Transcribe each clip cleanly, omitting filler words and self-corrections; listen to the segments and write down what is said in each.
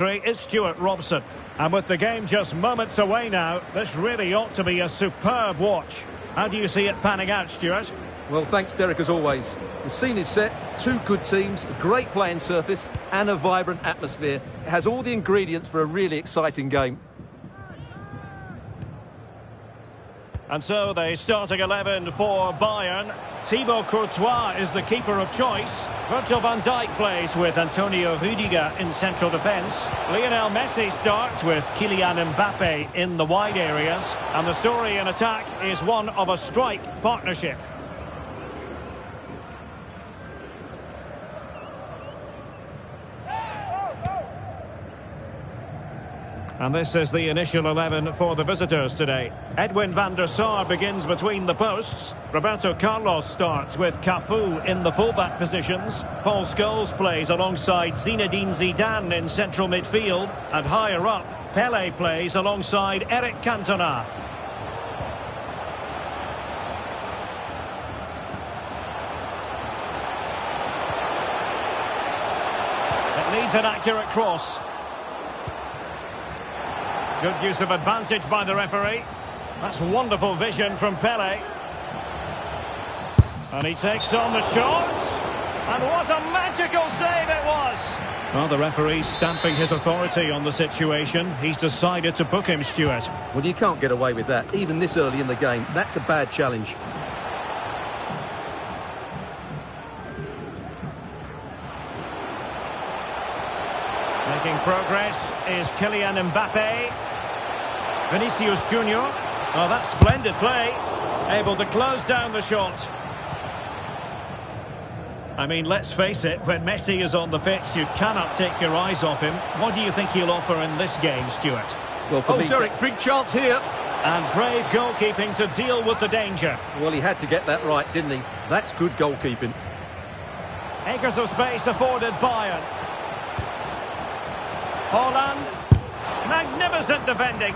Is Stuart Robson, and with the game just moments away now, this really ought to be a superb watch. How do you see it panning out, Stuart? Well, thanks, Derek, as always. The scene is set, two good teams, a great playing surface and a vibrant atmosphere. It has all the ingredients for a really exciting game. And so the starting 11 for Bayern. Thibaut Courtois is the keeper of choice. Virgil van Dijk plays with Antonio Rudiger in central defence. Lionel Messi starts with Kylian Mbappe in the wide areas. And the story in attack is one of a strike partnership. And this is the initial 11 for the visitors today. Edwin van der Sar begins between the posts. Roberto Carlos starts with Cafu in the fullback positions. Paul Scholes plays alongside Zinedine Zidane in central midfield. And higher up, Pele plays alongside Eric Cantona. It needs an accurate cross. Good use of advantage by the referee. That's wonderful vision from Pele. And he takes on the shots. And what a magical save it was! Well, the referee's stamping his authority on the situation. He's decided to book him, Stuart. Well, you can't get away with that, even this early in the game. That's a bad challenge. Making progress is Kylian Mbappe. Vinicius Junior. Oh, that's splendid play. Able to close down the shot. I mean, let's face it, when Messi is on the pitch, you cannot take your eyes off him. What do you think he'll offer in this game, Stuart? Well, for me, Derek, big chance here. And brave goalkeeping to deal with the danger. Well, he had to get that right, didn't he? That's good goalkeeping. Acres of space afforded Bayern. Holland. Magnificent defending.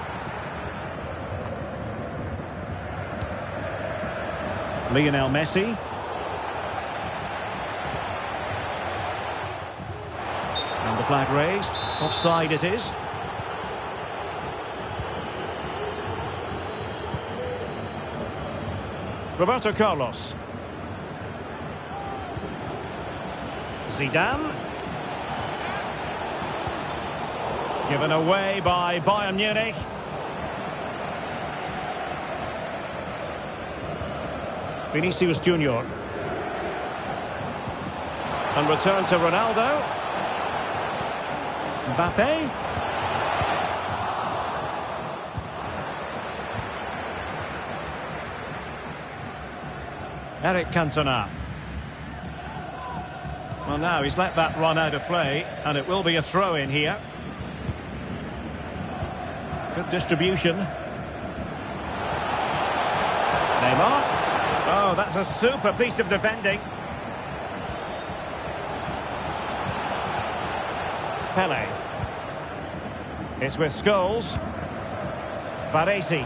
Lionel Messi. And the flag raised. Offside it is. Roberto Carlos. Zidane. Given away by Bayern Munich. Vinicius Junior. And return to Ronaldo. Mbappe. Eric Cantona. Well, now he's let that run out of play, and it will be a throw-in here. Good distribution. Neymar. Oh, that's a super piece of defending. Pele. It's with Scholes. Baresi.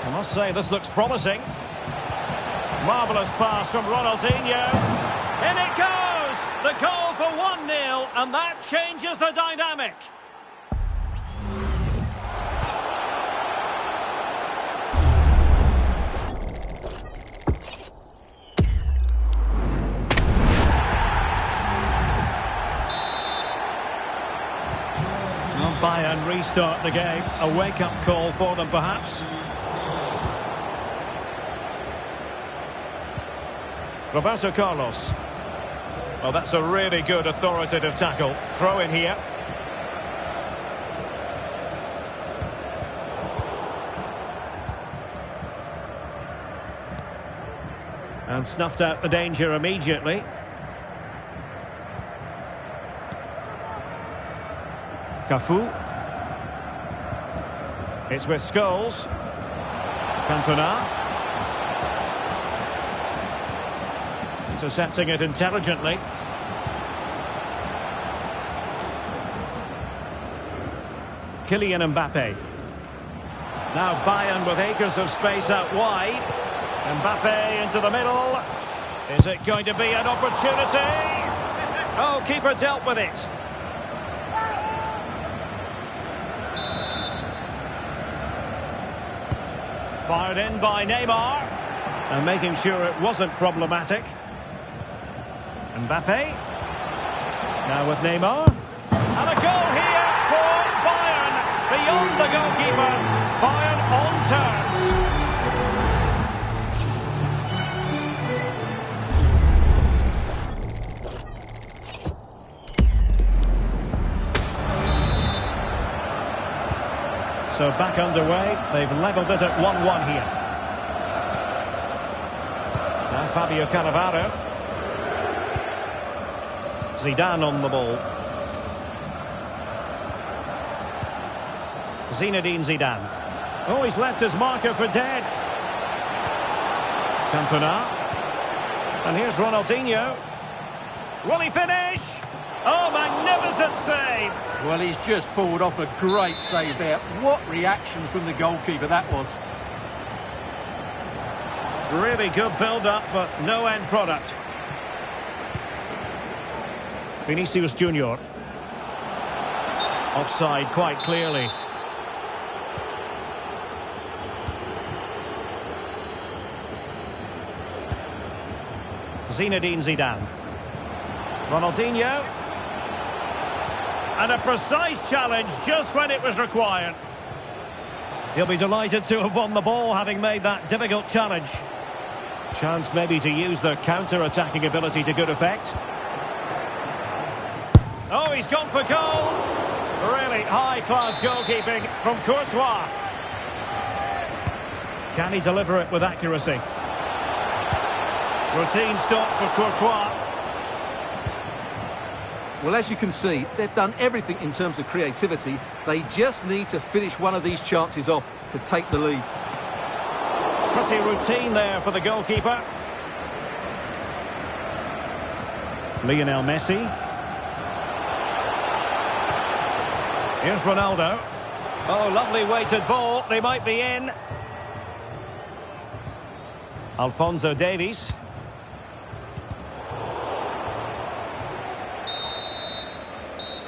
I must say, this looks promising. Marvellous pass from Ronaldinho. In it goes! The goal for 1-0, and that changes the dynamic. Bayern restart the game. A wake-up call for them, perhaps. Roberto Carlos. Well, that's a really good authoritative tackle. Throw in here. And snuffed out the danger immediately. Cafu. It's with Scholes. Cantona. Intercepting it intelligently. Kylian Mbappe. Now Bayern with acres of space out wide. Mbappe into the middle. Is it going to be an opportunity? Oh, keeper dealt with it. Fired in by Neymar. And making sure it wasn't problematic. Mbappe. Now with Neymar. And a goal here for Bayern. Beyond the goalkeeper. Bayern on terms. So back underway. They've levelled it at 1-1 here. Now Fabio Cannavaro. Zidane on the ball. Zinedine Zidane. Oh, he's left his marker for dead. Cantona. And here's Ronaldinho. Will he finish? Oh, magnificent save. Well, he's just pulled off a great save there. What reaction from the goalkeeper that was. Really good build-up, but no end product. Vinicius Junior. Offside quite clearly. Zinedine Zidane. Ronaldinho. And a precise challenge just when it was required. He'll be delighted to have won the ball, having made that difficult challenge. Chance maybe to use the counter-attacking ability to good effect. Oh, he's gone for goal. Really high-class goalkeeping from Courtois. Can he deliver it with accuracy? Routine stop for Courtois. Well, as you can see, they've done everything in terms of creativity. They just need to finish one of these chances off to take the lead. Pretty routine there for the goalkeeper. Lionel Messi. Here's Ronaldo. Oh, lovely weighted ball. They might be in. Alphonso Davies.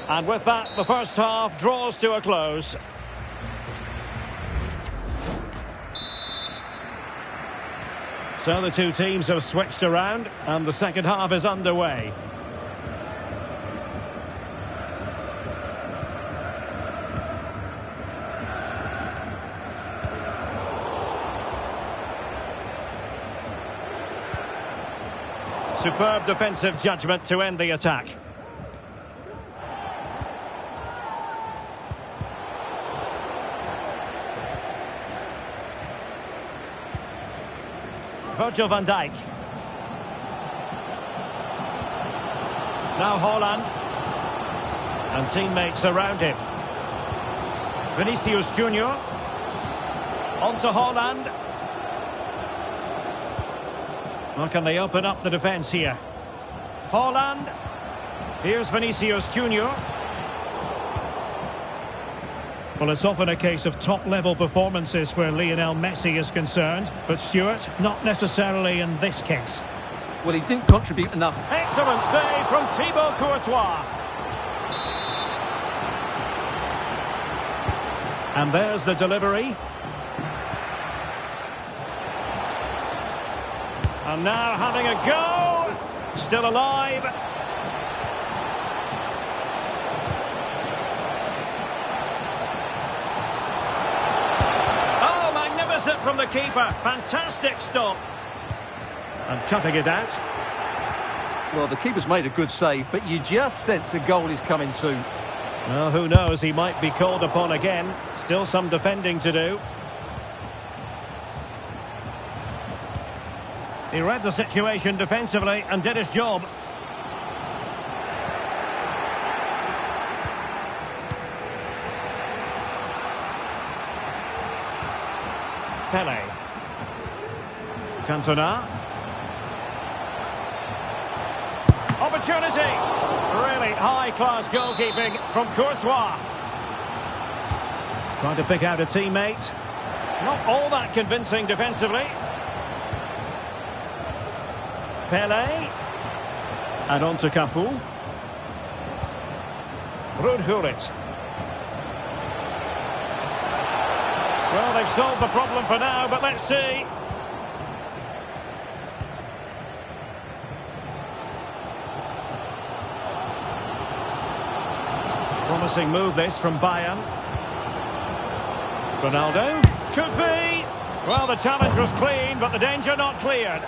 And with that, the first half draws to a close. So the two teams have switched around, and the second half is underway. Superb defensive judgment to end the attack. Virgil van Dijk. Now Haaland. And teammates around him. Vinicius Junior. On to Haaland. Well, can they open up the defence here? Haaland. Here's Vinicius Junior. Well, it's often a case of top-level performances where Lionel Messi is concerned, but Stuart, not necessarily in this case. Well, he didn't contribute enough. Excellent save from Thibaut Courtois. And there's the delivery. And now having a go. Still alive. From the keeper, fantastic stop. And cutting it out. Well, the keeper's made a good save, but you just sense a goal is coming soon. Well, who knows, he might be called upon again. Still some defending to do. He read the situation defensively and did his job. Pele. Cantona. Opportunity. Really high-class goalkeeping from Courtois. Trying to pick out a teammate. Not all that convincing defensively. Pele. And on to Cafu. Ruud Gullit. Well, they've solved the problem for now, but let's see. Promising move this from Bayern. Ronaldo. Could be. Well, the challenge was clean, but the danger not cleared.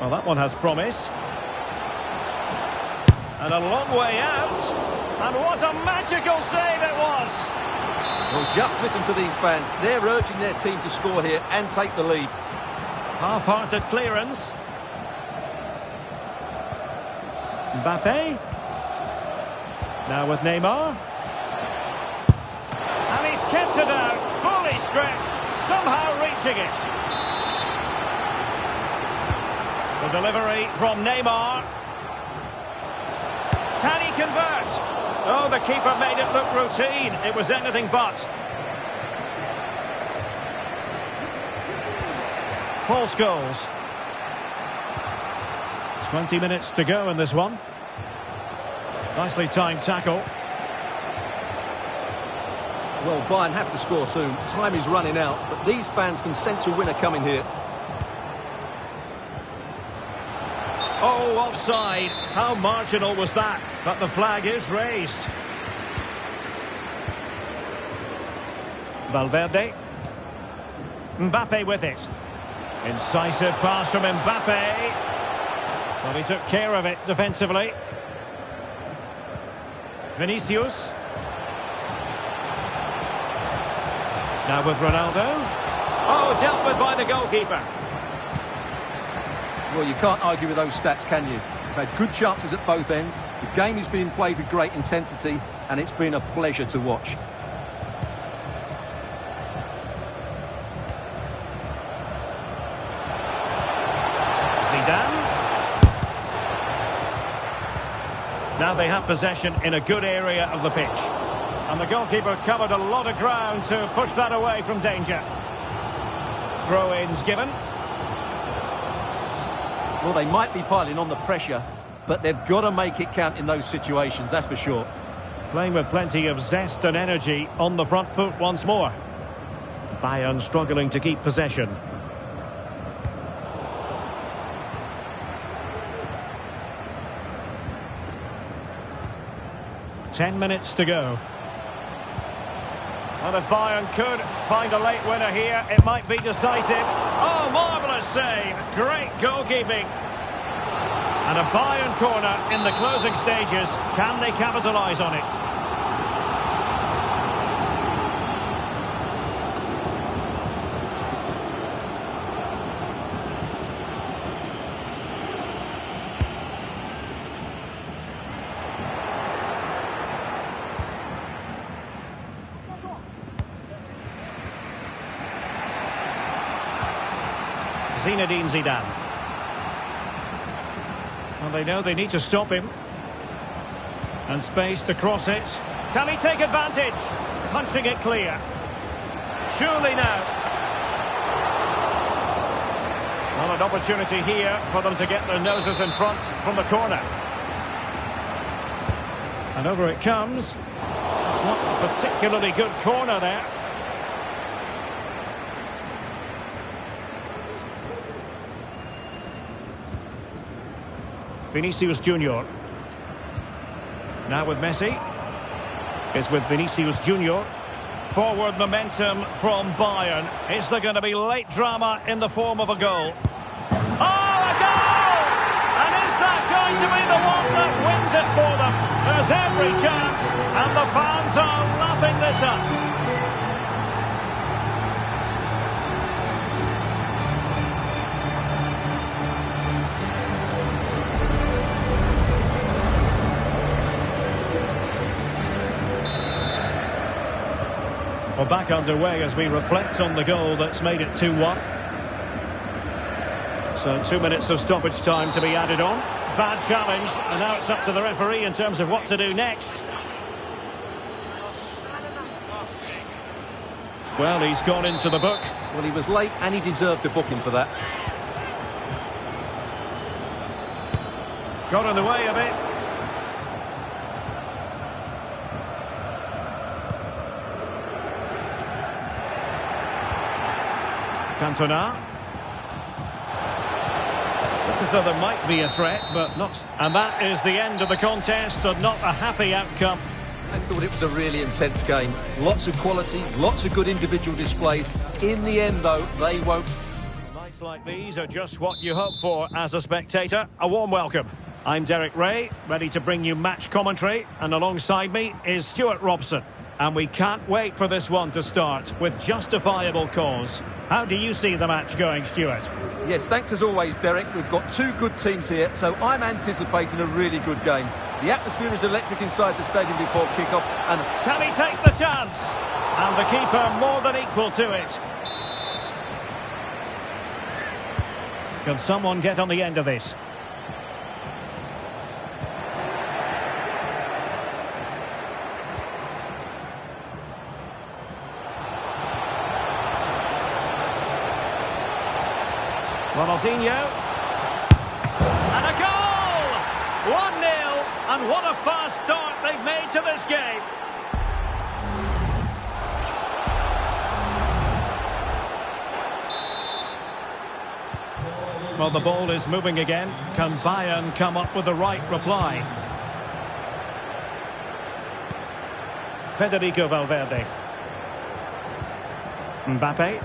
Well, that one has promise. And a long way out. And what a magical save it was! Well, just listen to these fans. They're urging their team to score here and take the lead. Half-hearted clearance. Mbappe. Now with Neymar. And he's kept it out, fully stretched, somehow reaching it. The delivery from Neymar. Can he convert? Oh, the keeper made it look routine. It was anything but. Paul Scholes. 20 minutes to go in this one. Nicely timed tackle. Well, Bayern have to score soon. Time is running out, but these fans can sense a winner coming here. Oh, offside. How marginal was that? But the flag is raised. Valverde. Mbappe with it. Incisive pass from Mbappe. Well, he took care of it defensively. Vinicius. Now with Ronaldo. Oh, dealt with by the goalkeeper. Well, you can't argue with those stats, can you? They've had good chances at both ends. The game is being played with great intensity, and it's been a pleasure to watch. Zidane. Now they have possession in a good area of the pitch. And the goalkeeper covered a lot of ground to push that away from danger. Throw-ins given. Well, they might be piling on the pressure, but they've got to make it count in those situations, that's for sure. Playing with plenty of zest and energy on the front foot once more. Bayern struggling to keep possession. Ten minutes to go. Well, if Bayern could find a late winner here, it might be decisive. Oh, marvellous save. Great goalkeeping. And a Bayern corner in the closing stages. Can they capitalise on it? Zinedine Zidane. Well, they know they need to stop him. And space to cross it. Can he take advantage? Punching it clear. Surely now. Well, an opportunity here for them to get their noses in front from the corner. And over it comes. It's not a particularly good corner there. Vinicius Junior. Now with Messi. It's with Vinicius Junior. Forward momentum from Bayern. Is there going to be late drama in the form of a goal? Oh, a goal! And is that going to be the one that wins it for them? There's every chance, and the fans are lapping this up. Well, back underway as we reflect on the goal that's made it 2-1. So 2 minutes of stoppage time to be added on. Bad challenge, and now it's up to the referee in terms of what to do next. Well, he's gone into the book. Well, he was late and he deserved a booking for that. Got in the way a bit. Cantona. Look as though there might be a threat, but not. And that is the end of the contest, and not a happy outcome. I thought it was a really intense game. Lots of quality, lots of good individual displays. In the end, though, they won't. Nights like these are just what you hope for as a spectator. A warm welcome. I'm Derek Ray, ready to bring you match commentary, and alongside me is Stuart Robson. And we can't wait for this one to start with justifiable cause. How do you see the match going, Stuart? Yes, thanks as always, Derek. We've got two good teams here, so I'm anticipating a really good game. The atmosphere is electric inside the stadium before kick-off, and can he take the chance? And the keeper more than equal to it. Can someone get on the end of this? Ronaldinho. And a goal! 1-0, and what a fast start they've made to this game. Well, the ball is moving again. Can Bayern come up with the right reply? Federico Valverde. Mbappe.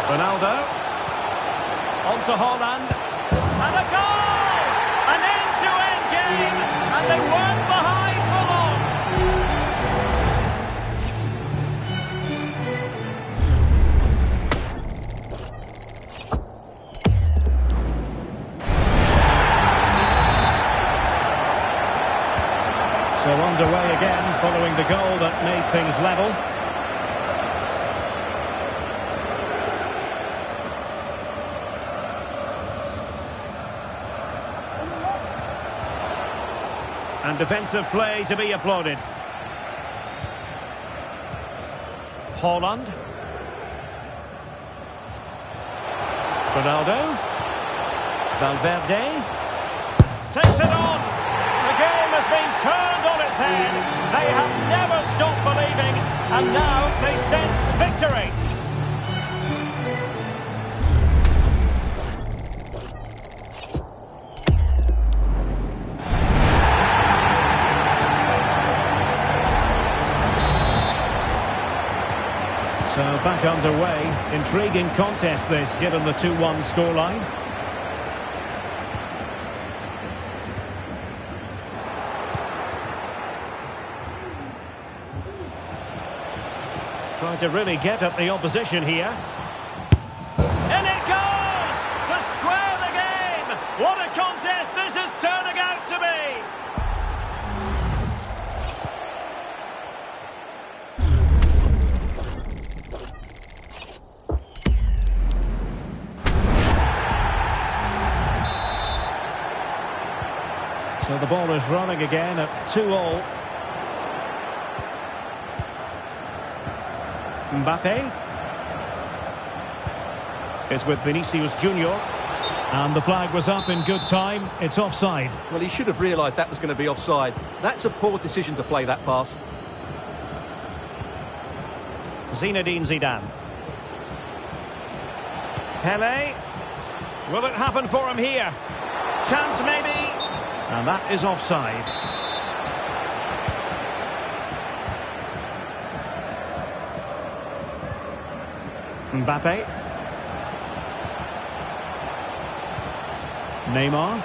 Ronaldo. On to Haaland. And a goal! An end-to-end game! And they weren't behind for long. So underway again, following the goal that made things level. And defensive play to be applauded. Haaland. Ronaldo. Valverde. Takes it on. The game has been turned on its head. They have never stopped believing, and now they sense victory. So back underway. Intriguing contest this, given the 2-1 scoreline. Trying to really get at the opposition here. And it goes! To square the game! What a contest this is turning out to be! So the ball is running again at 2-2. Mbappe is with Vinicius Junior, and the flag was up in good time. It's offside. well, he should have realised that was going to be offside. That's a poor decision to play that pass. Zinedine Zidane. Pele. Will it happen for him here? Chance maybe. And that is offside. Mbappe. Neymar.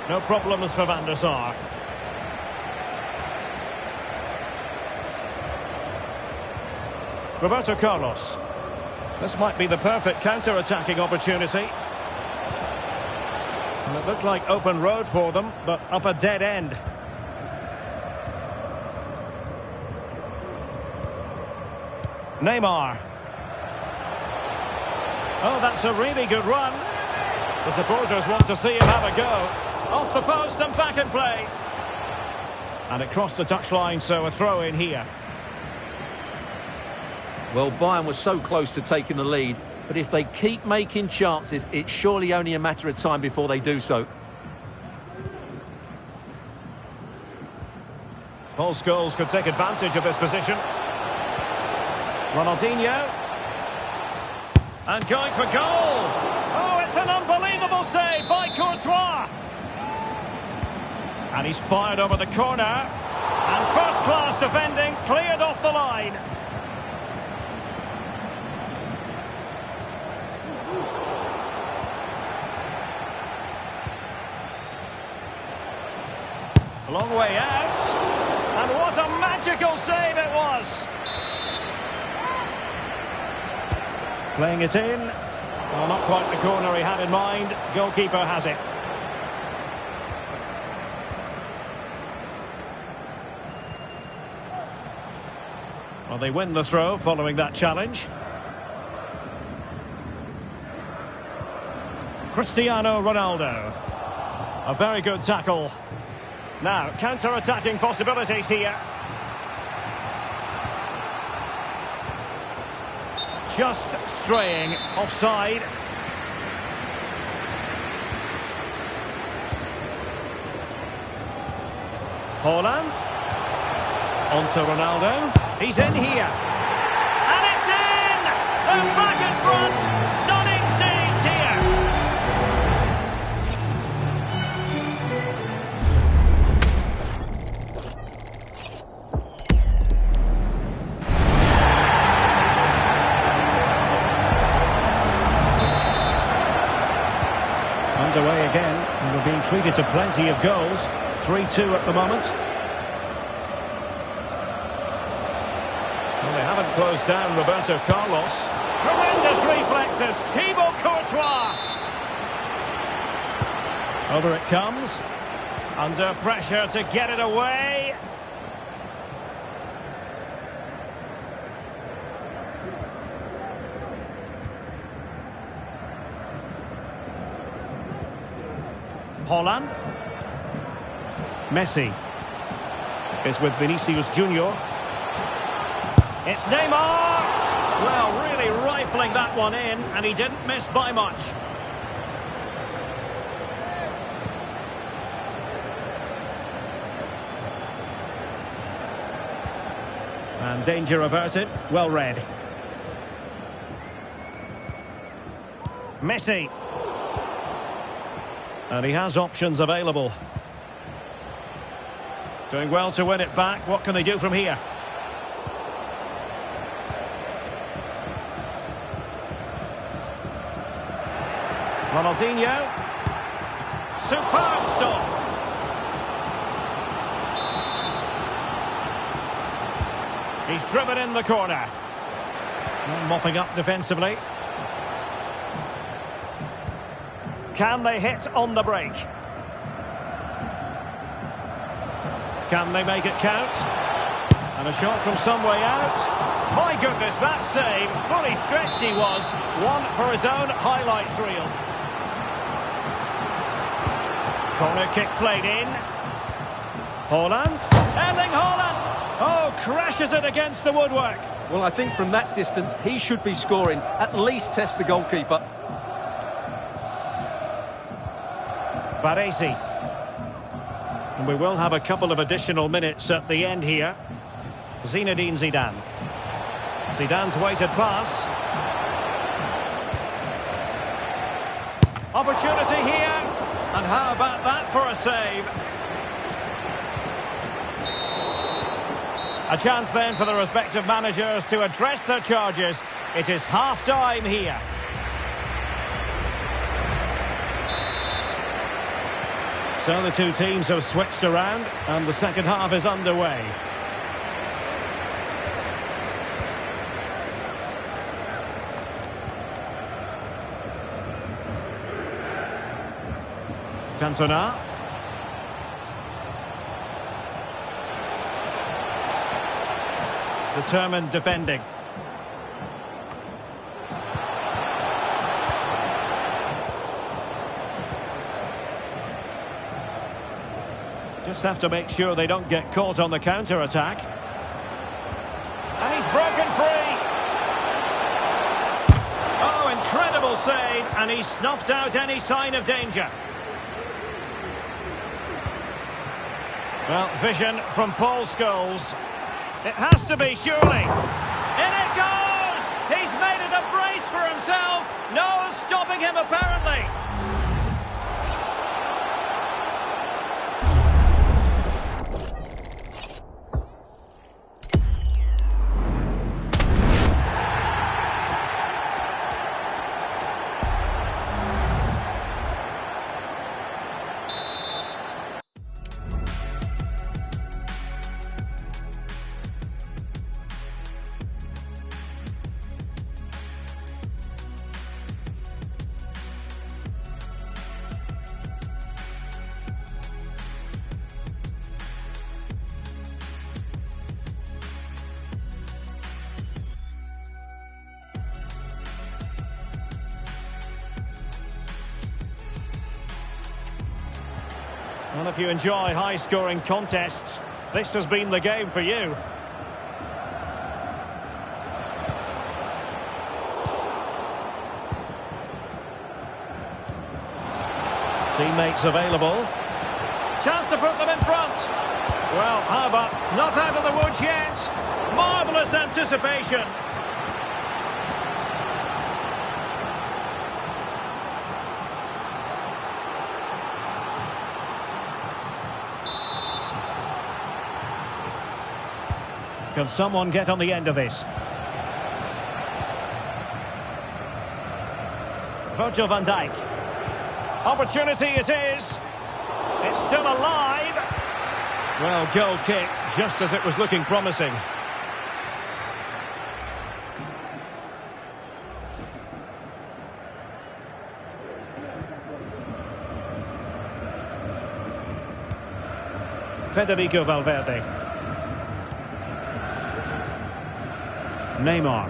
No problems for Van der Sar. Roberto Carlos. This might be the perfect counter-attacking opportunity. And it looked like open road for them, but up a dead end. Neymar. Oh, that's a really good run. The supporters want to see him have a go. Off the post and back in play. And it crossed the touchline, so a throw in here. Well, Bayern was so close to taking the lead, but if they keep making chances, it's surely only a matter of time before they do so. Paul Scholes could take advantage of this position. Ronaldinho. And going for goal. Oh, it's an unbelievable save by Courtois. And he's fired over the corner. And first-class defending, cleared off the line. A long way out. And what a magical save it was. Playing it in. Well, not quite the corner he had in mind. Goalkeeper has it. Well, they win the throw following that challenge. Cristiano Ronaldo. A very good tackle. Now, counter-attacking possibilities here. Just straying offside. Haaland. On to Ronaldo. He's in here. And it's in! They're back in front. Stunning scenes here. Underway again, and we're being treated to plenty of goals. 3-2 at the moment. Well, they haven't closed down Roberto Carlos. Tremendous reflexes, Thibaut Courtois. Over it comes. Under pressure to get it away. Haaland. Messi is with Vinicius Junior. It's Neymar. Well, really rifling that one in, and he didn't miss by much. And danger averted. Well read. Messi. And he has options available. Doing well to win it back. What can they do from here? Ronaldinho. Superb stop. He's driven in the corner. And mopping up defensively. Can they hit on the break? Can they make it count? And a shot from some way out. My goodness, that save. Fully stretched he was. One for his own highlights reel. Corner kick played in. Haaland. Erling Haaland. Oh, crashes it against the woodwork. Well, I think from that distance, he should be scoring. At least test the goalkeeper. Baresi. And we will have a couple of additional minutes at the end here. Zinedine Zidane. Zidane's weighted pass. Opportunity here. And how about that for a save? A chance then for the respective managers to address their charges. It is half-time here. So the two teams have switched around and the second half is underway. Cantona. Determined defending. Just have to make sure they don't get caught on the counter-attack. And he's broken free. Oh, incredible save, and he's snuffed out any sign of danger. Well, vision from Paul Scholes. It has to be, surely. In it goes! He's made it a brace for himself. No stopping him, apparently. Well, if you enjoy high-scoring contests, this has been the game for you. Teammates available. Chance to put them in front. Well, how about not out of the woods yet? Marvellous anticipation. Can someone get on the end of this? Virgil van Dijk. Opportunity it is. It's still alive. Well, goal kick, just as it was looking promising. Federico Valverde. Neymar.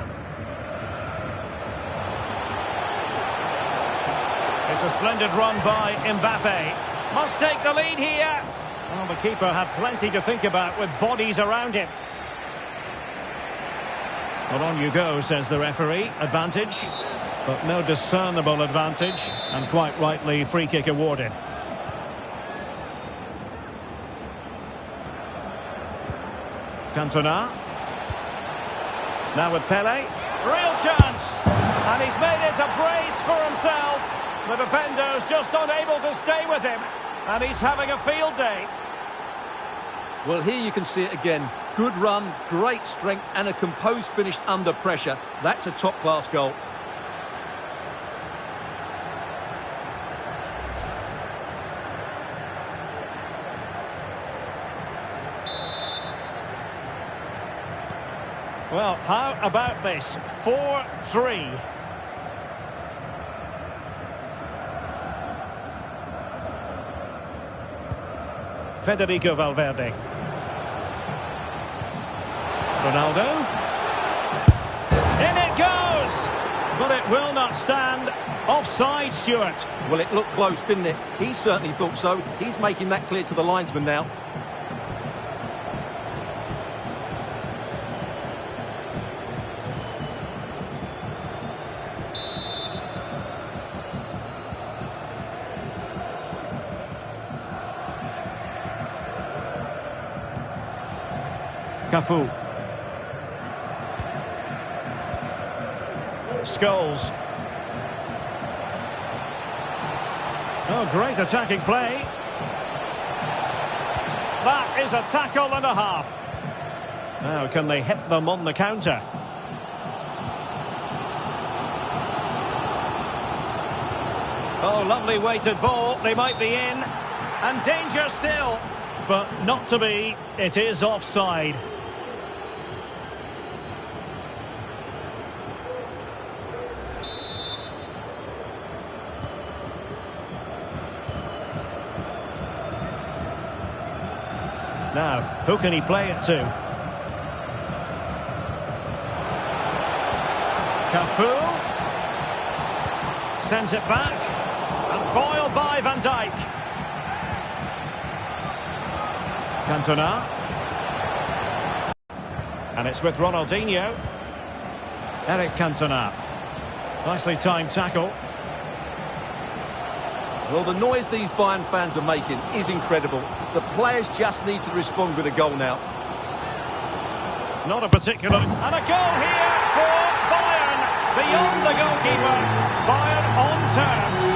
It's a splendid run by Mbappe. Must take the lead here. Well, the keeper had plenty to think about with bodies around him. Well, on you go, says the referee. Advantage, but no discernible advantage. And quite rightly, free kick awarded. Cantona. Now with Pele, real chance, and he's made it a brace for himself. The defender's just unable to stay with him, and he's having a field day. Well, here you can see it again. Good run, great strength, and a composed finish under pressure. That's a top-class goal. Well, how about this? 4-3. Federico Valverde. Ronaldo. In it goes! But it will not stand. Offside, Stuart. Well, it looked close, didn't it? He certainly thought so. He's making that clear to the linesman now. Cafu. Scholes. Oh, great attacking play. That is a tackle and a half. Now, can they hit them on the counter? Oh, lovely weighted ball. They might be in. And danger still. But not to be. It is offside. Now, who can he play it to? Cafu. Sends it back. And foiled by Van Dijk. Cantona. And it's with Ronaldinho. Eric Cantona. Nicely timed tackle. Well, the noise these Bayern fans are making is incredible. The players just need to respond with a goal now. Not a particular... And a goal here for Bayern. Beyond the goalkeeper. Bayern on terms.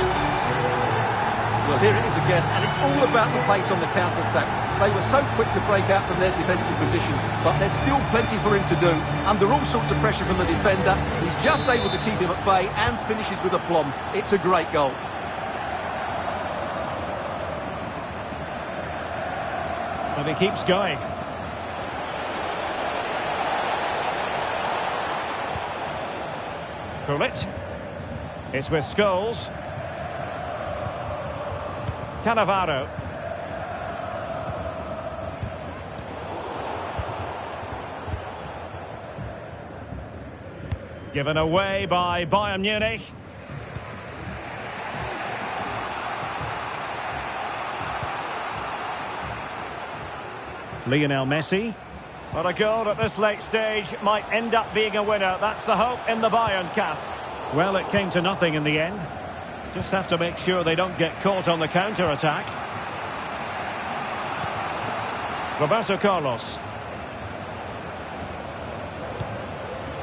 Well, here it is again, and it's all about the pace on the counter-attack. They were so quick to break out from their defensive positions, but there's still plenty for him to do. Under all sorts of pressure from the defender, he's just able to keep him at bay and finishes with aplomb. It's a great goal. And he keeps going. Gullit. It's with Scholes. Cannavaro. Given away by Bayern Munich. Lionel Messi. But a goal at this late stage might end up being a winner. That's the hope in the Bayern camp. Well, it came to nothing in the end. Just have to make sure they don't get caught on the counter-attack. Roberto Carlos.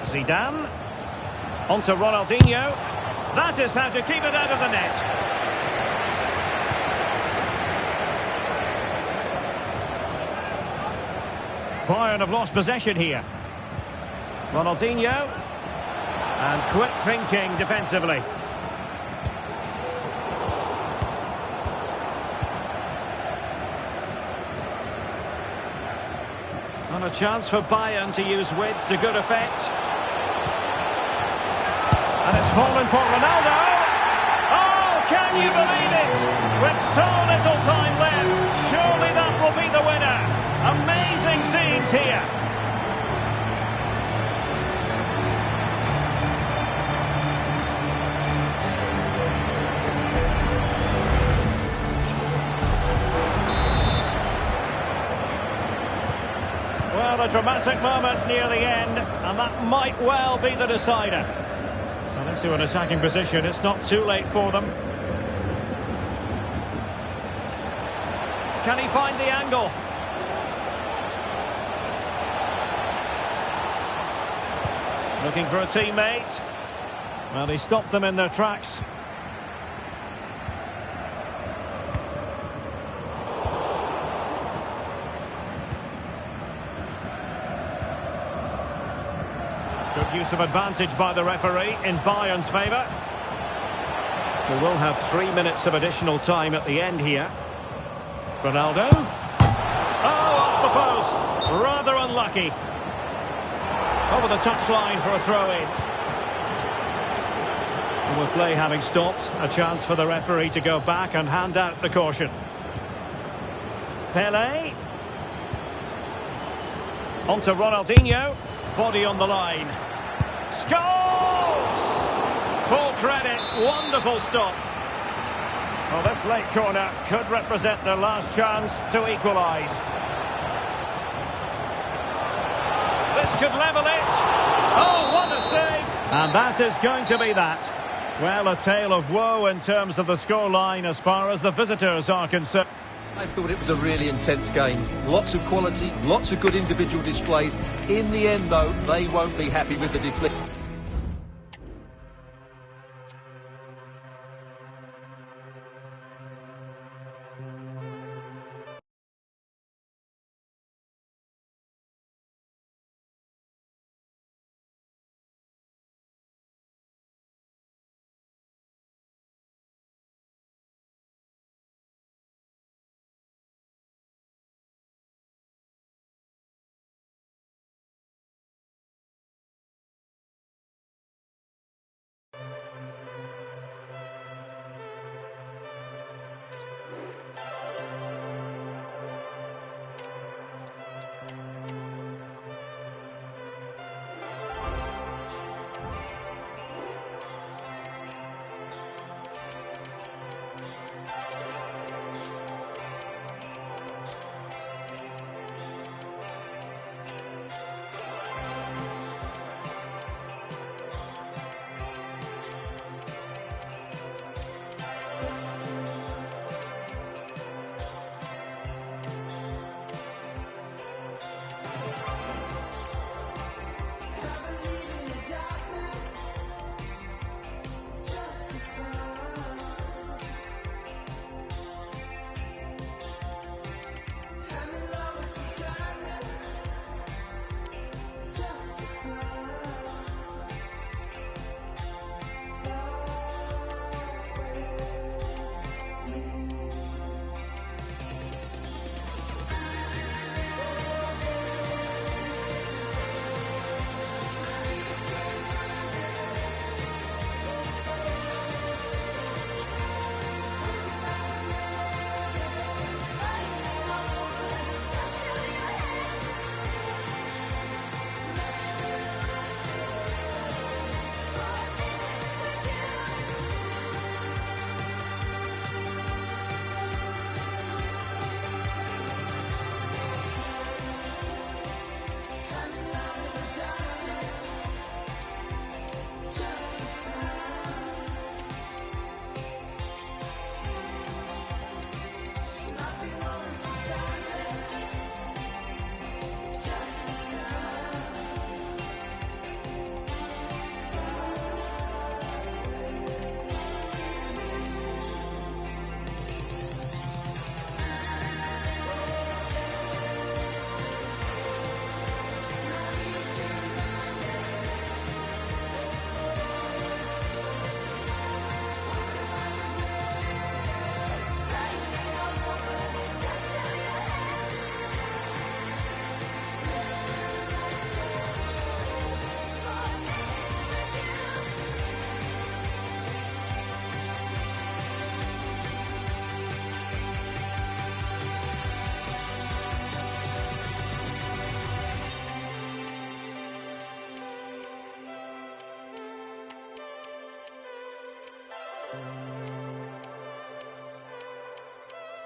Zidane. On to Ronaldinho. That is how to keep it out of the net. Bayern have lost possession here. Ronaldinho. And quick thinking defensively. And a chance for Bayern to use width to good effect. And it's fallen for Ronaldo. Oh, can you believe it? With so little time left, surely that will be the winner. Amazing scenes here. Well, a dramatic moment near the end, and that might well be the decider. Well, into an attacking position, it's not too late for them. Can he find the angle? Looking for a teammate. Well, he stopped them in their tracks. Good use of advantage by the referee in Bayern's favour. We will have 3 minutes of additional time at the end here. Ronaldo. Oh, off the post. Rather unlucky. Over the touchline for a throw-in. And with play having stopped, a chance for the referee to go back and hand out the caution. Pele. On to Ronaldinho. Body on the line. Scores! Full credit. Wonderful stop. Well, this late corner could represent their last chance to equalise. This could level it. Oh, what a save! And that is going to be that. Well, a tale of woe in terms of the scoreline as far as the visitors are concerned. I thought it was a really intense game. Lots of quality, lots of good individual displays. In the end, though, they won't be happy with the deflection.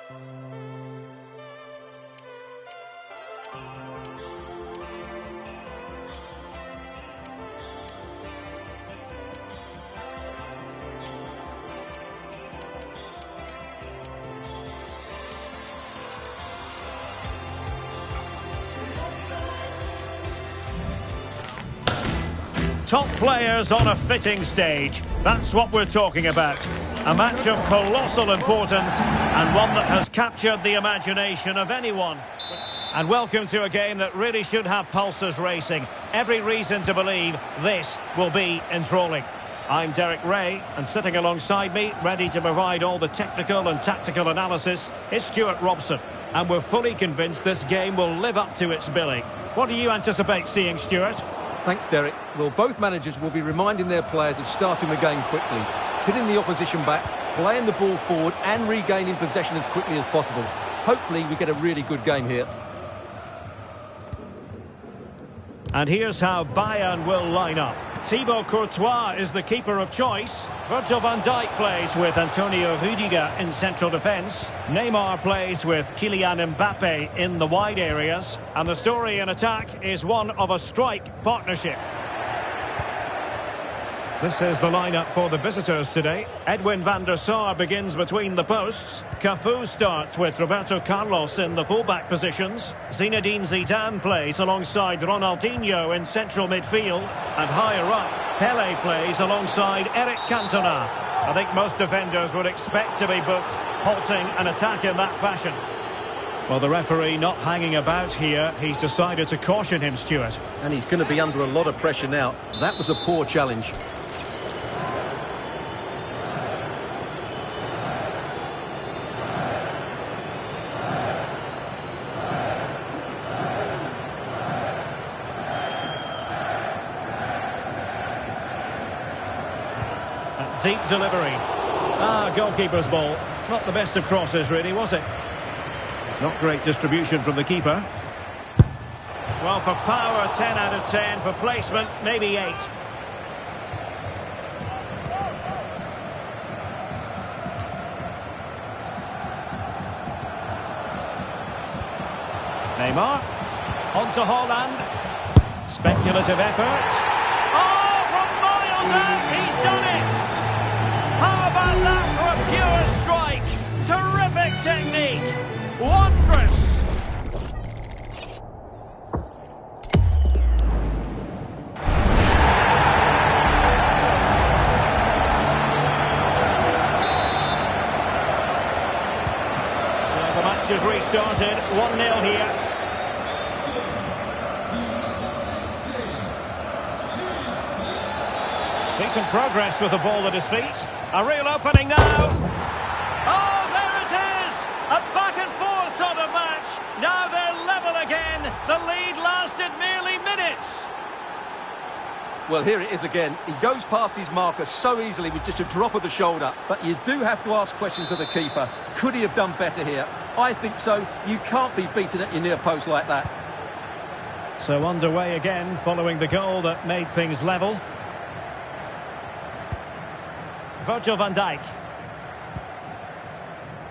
Top players on a fitting stage. That's what we're talking about. A match of colossal importance and one that has captured the imagination of anyone. And welcome to a game that really should have pulses racing. Every reason to believe this will be enthralling. I'm Derek Ray, and sitting alongside me, ready to provide all the technical and tactical analysis, is Stuart Robson. And we're fully convinced this game will live up to its billing. What do you anticipate seeing, Stuart? Thanks, Derek. Well, both managers will be reminding their players of starting the game quickly, hitting the opposition back, playing the ball forward and regaining possession as quickly as possible. Hopefully we get a really good game here. And here's how Bayern will line up. Thibaut Courtois is the keeper of choice. Virgil van Dijk plays with Antonio Rudiger in central defence. Neymar plays with Kylian Mbappe in the wide areas. And the story in attack is one of a strike partnership. This is the lineup for the visitors today. Edwin van der Sar begins between the posts. Cafu starts with Roberto Carlos in the fullback positions. Zinedine Zidane plays alongside Ronaldinho in central midfield. And higher up, Pele plays alongside Eric Cantona. I think most defenders would expect to be booked, halting an attack in that fashion. Well, the referee not hanging about here. He's decided to caution him, Stuart. And he's going to be under a lot of pressure now. That was a poor challenge. Deep delivery. Goalkeeper's ball. Not the best of crosses, really, was it? Not great distribution from the keeper. Well, for power, 10 out of 10. For placement, maybe 8. Neymar. On to Haaland. Speculative effort. Oh, from miles out, he's done it! How about that for a pure strike? Terrific technique. Wondrous. So the match has restarted. 1-0 here. See some progress with the ball at his feet. A real opening now. Oh, there it is! A back and forth sort of match. Now they're level again. The lead lasted merely minutes. Well, here it is again. He goes past his marker so easily with just a drop of the shoulder. But you do have to ask questions of the keeper. Could he have done better here? I think so. You can't be beaten at your near post like that. So underway again following the goal that made things level. Virgil van Dijk.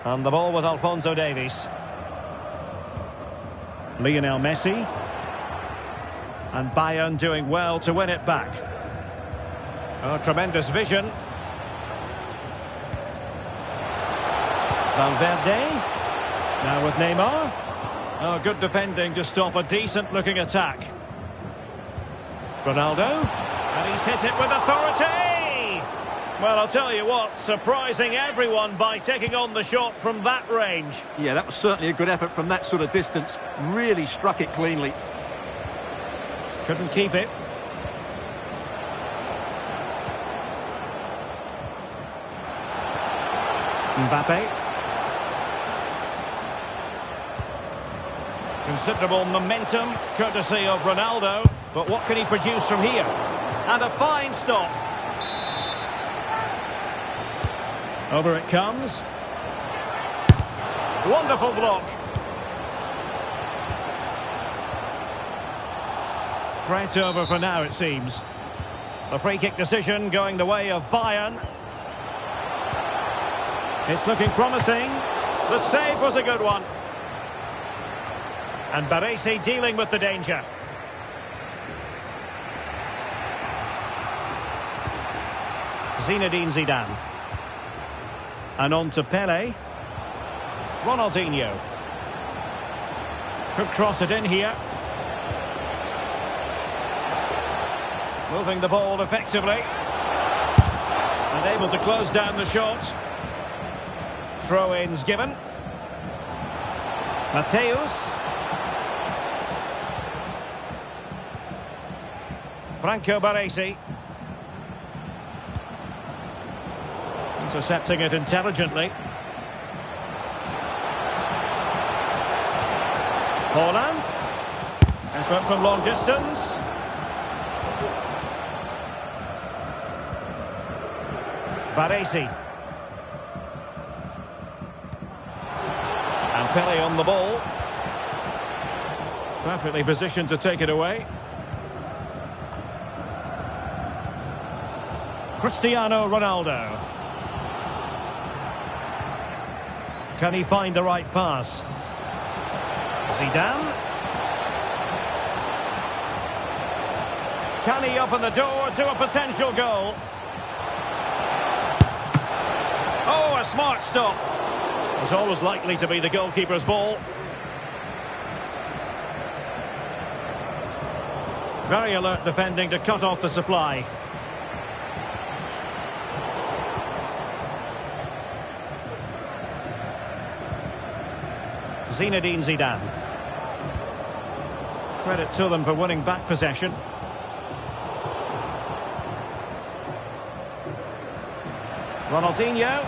And the ball with Alphonso Davies. Lionel Messi. And Bayern doing well to win it back. Oh, tremendous vision. Valverde. Now with Neymar. Oh, good defending to stop a decent-looking attack. Ronaldo. And he's hit it with authority. Well, I'll tell you what, surprising everyone by taking on the shot from that range. Yeah, that was certainly a good effort from that sort of distance. Really struck it cleanly. Couldn't keep it. Mbappe. Considerable momentum, courtesy of Ronaldo. But what can he produce from here? And a fine stop. Over it comes. Wonderful block. Threat over for now, it seems. The free kick decision going the way of Bayern. It's looking promising. The save was a good one. And Baresi dealing with the danger. Zinedine Zidane. And on to Pele. Ronaldinho. Could cross it in here. Moving the ball effectively. And able to close down the shot. Throw-ins given. Mateus. Franco Baresi. Intercepting it intelligently. Holland. Effort from long distance. Baresi. And Pele on the ball. Perfectly positioned to take it away. Cristiano Ronaldo. Can he find the right pass? Zidane. Can he open the door to a potential goal? Oh, a smart stop. It's always likely to be the goalkeeper's ball. Very alert defending to cut off the supply. Zinedine Zidane. Credit to them for winning back possession. Ronaldinho.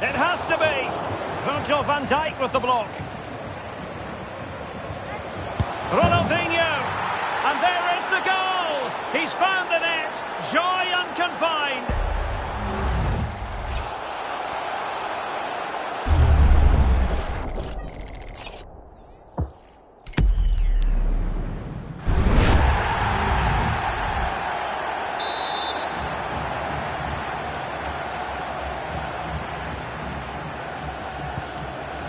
It has to be. Virgil van Dijk with the block. Ronaldinho. And there is the goal. He's found the net. Joy unconfined.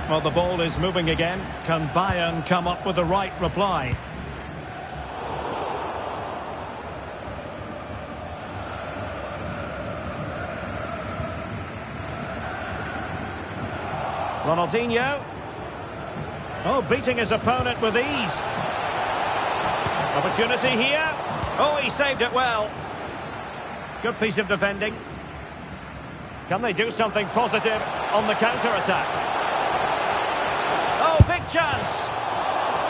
Well, the ball is moving again. Can Bayern come up with the right reply? Ronaldinho. Oh, beating his opponent with ease. Opportunity here. Oh, he saved it well. Good piece of defending. Can they do something positive on the counter-attack? Oh, big chance.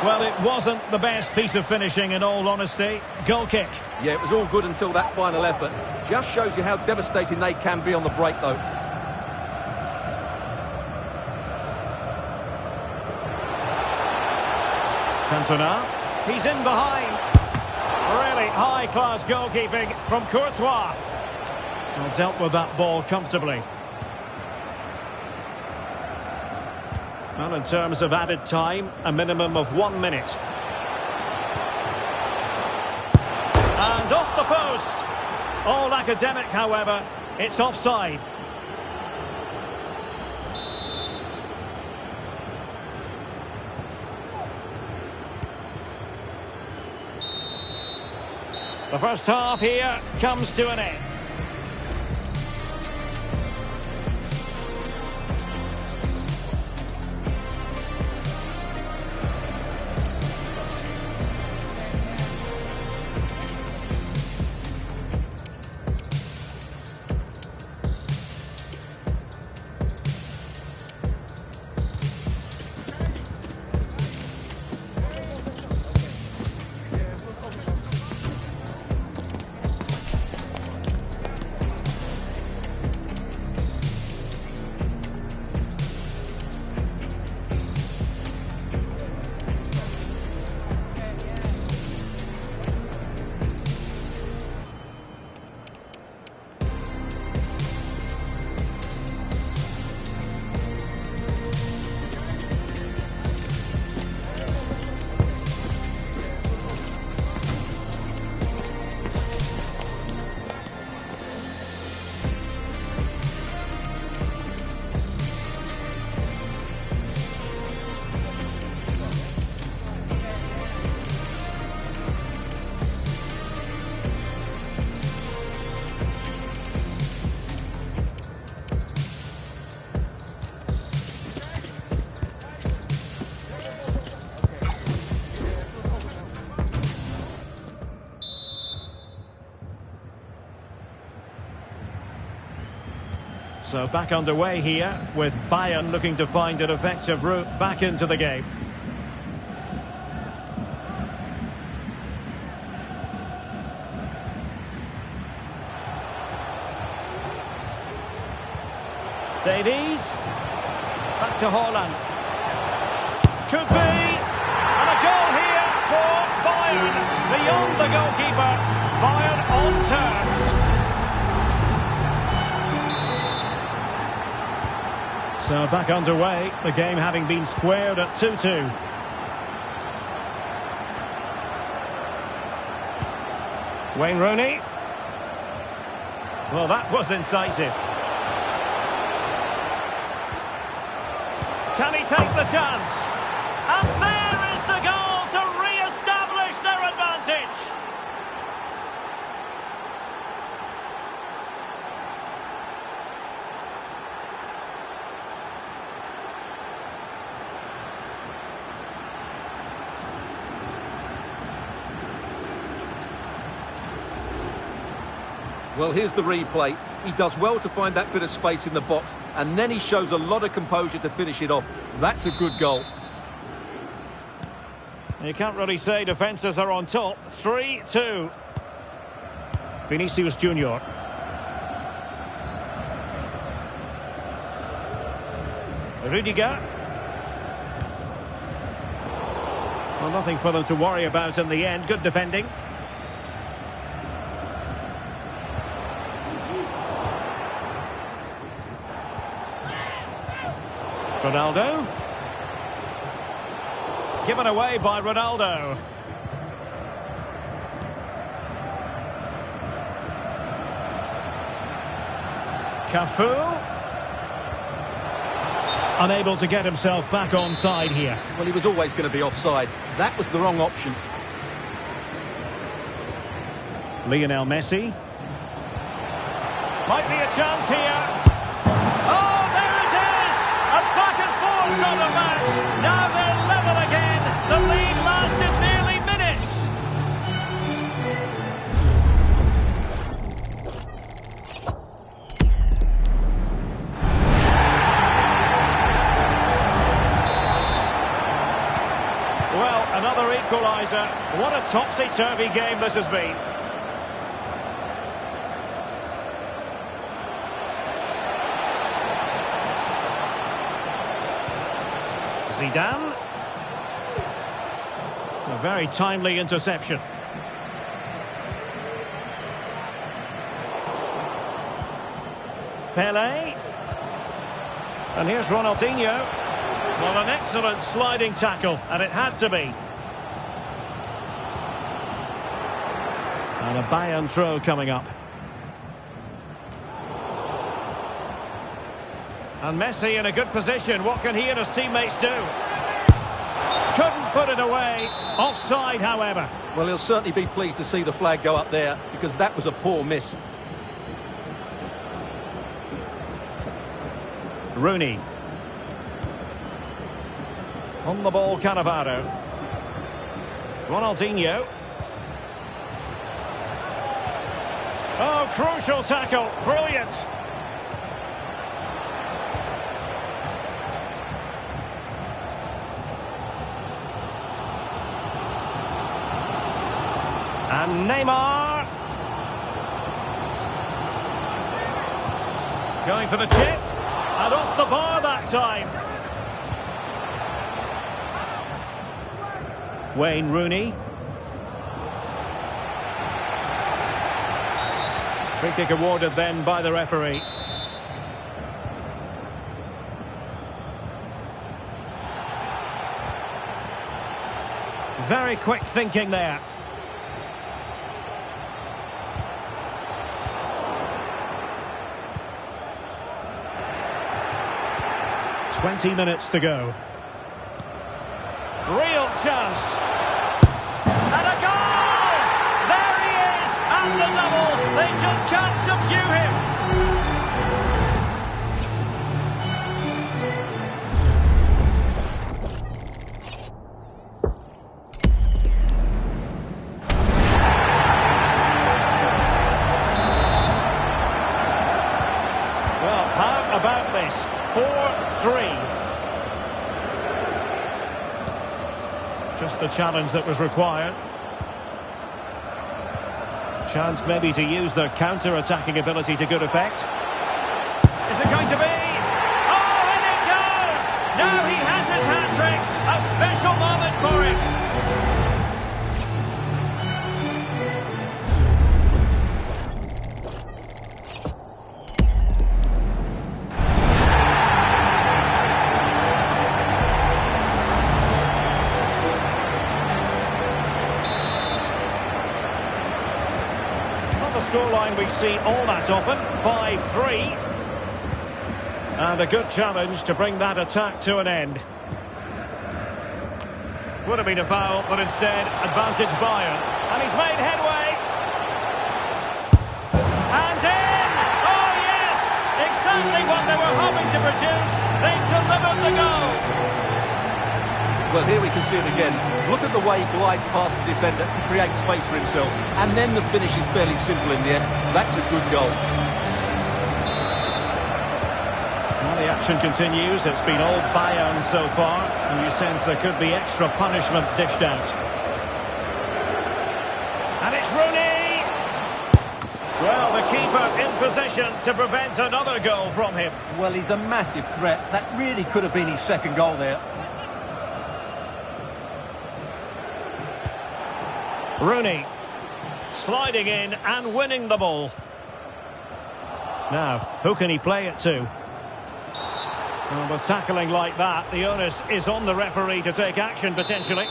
Well, it wasn't the best piece of finishing, in all honesty. Goal kick. Yeah, it was all good until that final effort. Just shows you how devastating they can be on the break, though. Cantona. He's in behind. Really high-class goalkeeping from Courtois. Well, dealt with that ball comfortably. Well, in terms of added time, a minimum of 1 minute. And off the post. All academic, however. It's offside. The first half here comes to an end. So back underway here with Bayern looking to find an effective route back into the game. Davies. Back to Haaland. Could be. And a goal here for Bayern. Beyond the goalkeeper. Bayern on terms. So back underway. The game having been squared at 2-2. Wayne Rooney. Well, that was incisive. Can he take the chance? And there is the goal to re-establish their advantage. Well, here's the replay. He does well to find that bit of space in the box, and then he shows a lot of composure to finish it off. That's a good goal. You can't really say defences are on top. 3-2. Vinicius Junior. Rudiger. Well, nothing for them to worry about in the end. Good defending. Ronaldo. Given away by Ronaldo. Cafu. Unable to get himself back on side here. Well, he was always going to be offside. That was the wrong option. Lionel Messi. Might be a chance here. Oh, there it is! A back and forth sort of match. Now they're level again. The lead lasted nearly minutes. Well, another equaliser. What a topsy-turvy game this has been. Zidane. A very timely interception. Pele. And here's Ronaldinho. Well, an excellent sliding tackle, and it had to be. And a Bayern throw coming up. And Messi in a good position. What can he and his teammates do? Couldn't put it away. Offside, however. Well, he'll certainly be pleased to see the flag go up there, because that was a poor miss. Rooney. On the ball, Cannavaro. Ronaldinho. Oh, crucial tackle. Brilliant. And Neymar. Going for the chip. And off the bar that time. Wayne Rooney. Free kick awarded then by the referee. Very quick thinking there. Twenty minutes to go. Real chance. And a goal! There he is! And the double! They just can't subdue him! Well, how Just the challenge that was required. Chance maybe to use their counter-attacking ability to good effect. Is it going to be? Oh, and it goes! Now he has his hat-trick! A special moment for him! Scoreline we see all that often, 5-3. And a good challenge to bring that attack to an end. Would have been a foul, but instead, advantage Bayern. And he's made headway. And in! Oh yes! Exactly what they were hoping to produce. They've delivered the goal. Well, here we can see it again. Look at the way he glides past the defender to create space for himself. And then the finish is fairly simple in the end. That's a good goal. Well, the action continues. It's been all Bayern so far. And you sense there could be extra punishment dished out. And it's Rooney! Well, the keeper in position to prevent another goal from him. Well, he's a massive threat. That really could have been his second goal there. Rooney sliding in and winning the ball. Now, who can he play it to? Well, with tackling like that, the onus is on the referee to take action potentially.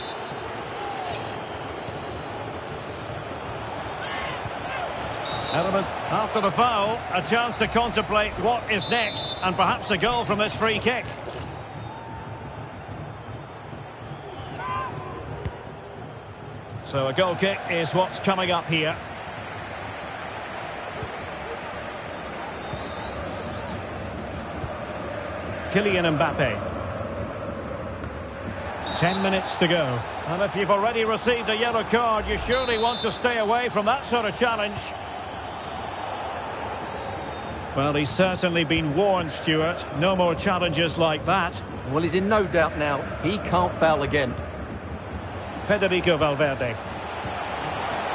Element after the foul, a chance to contemplate what is next, and perhaps a goal from this free kick. So a goal kick is what's coming up here. Kylian Mbappe. 10 minutes to go. And if you've already received a yellow card, you surely want to stay away from that sort of challenge. Well, he's certainly been warned, Stuart. No more challenges like that. Well, he's in no doubt now. He can't foul again. Federico Valverde.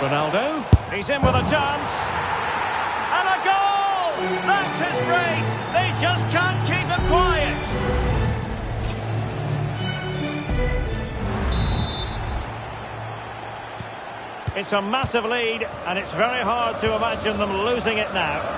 Ronaldo. He's in with a chance. And a goal! That's his brace. They just can't keep him quiet. It's a massive lead, and it's very hard to imagine them losing it now.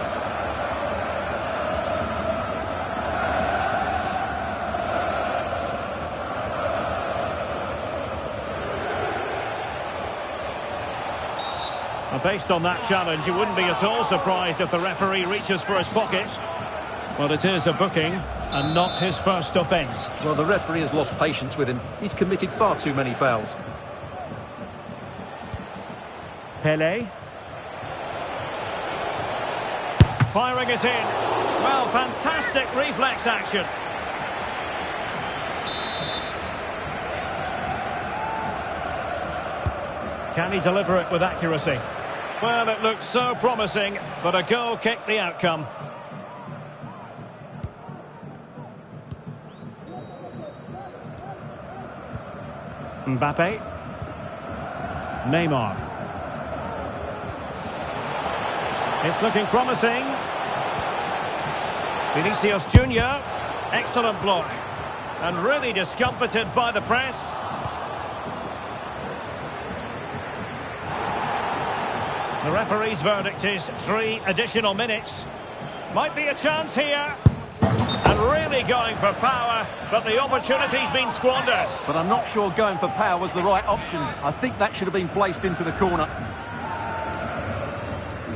Based on that challenge, you wouldn't be at all surprised if the referee reaches for his pocket. Well, it is a booking and not his first offence. Well, the referee has lost patience with him. He's committed far too many fouls. Pelé. Firing it in. Well, fantastic reflex action. Can he deliver it with accuracy? Well, it looked so promising, but a goal kicked the outcome. Mbappe. Neymar. It's looking promising. Vinicius Junior. Excellent block. And really discomfited by the press. The referee's verdict is 3 additional minutes. Might be a chance here. And really going for power, but the opportunity's been squandered. But I'm not sure going for power was the right option. I think that should have been placed into the corner.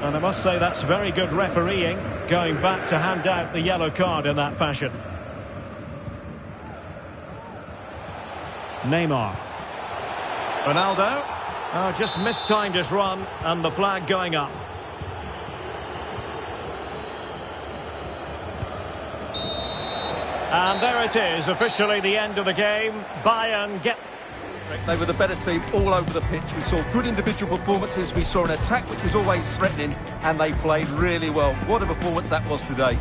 And I must say that's very good refereeing, going back to hand out the yellow card in that fashion. Neymar. Ronaldo. Oh, just mistimed his run, and the flag going up. And there it is, officially the end of the game. Bayern get... They were the better team all over the pitch. We saw good individual performances. We saw an attack which was always threatening, and they played really well. What a performance that was today.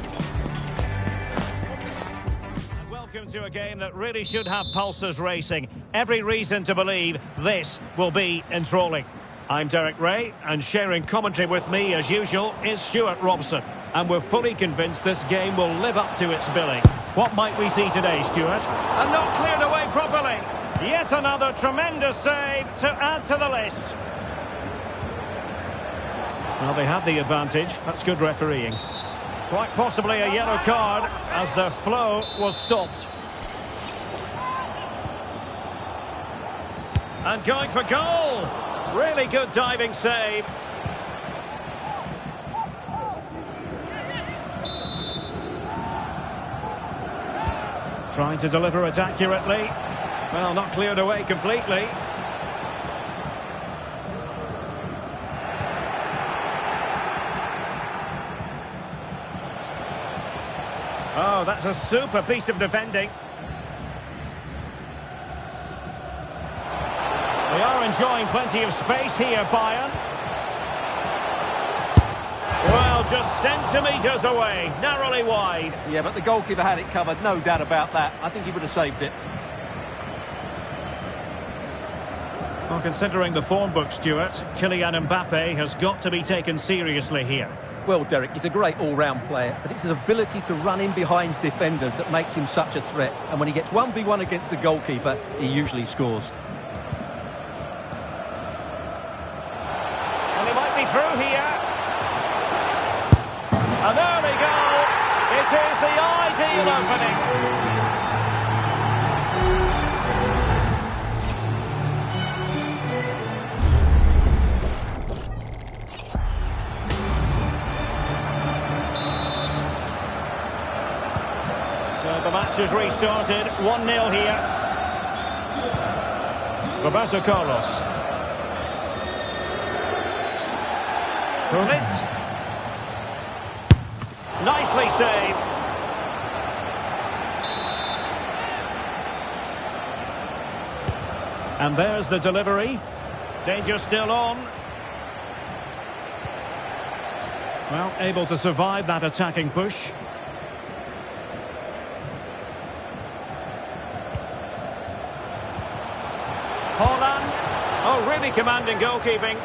Welcome. welcome to a game that really should have pulses racing. Every reason to believe this will be enthralling. I'm Derek Ray, and sharing commentary with me, as usual, is Stuart Robson. And we're fully convinced this game will live up to its billing. What might we see today, Stuart? And not cleared away properly. Yet another tremendous save to add to the list. Well, they had the advantage. That's good refereeing. Quite possibly a yellow card as the flow was stopped. And going for goal. Really good diving save. Trying to deliver it accurately. Well, not cleared away completely. Oh, that's a super piece of defending. They are enjoying plenty of space here, Bayern. Well, just centimetres away, narrowly wide. Yeah, but the goalkeeper had it covered, no doubt about that. I think he would have saved it. Well, considering the form book, Stuart, Kylian Mbappe has got to be taken seriously here. Well, Derek, he's a great all-round player, but it's his ability to run in behind defenders that makes him such a threat. And when he gets 1v1 against the goalkeeper, he usually scores. And he might be through here. An early goal. It is the ideal opening. So the match has restarted. 1-0 here. Roberto Carlos. Gullit. Nicely saved. And there's the delivery. Danger still on. Well, able to survive that attacking push. Holland. Oh, really commanding goalkeeping.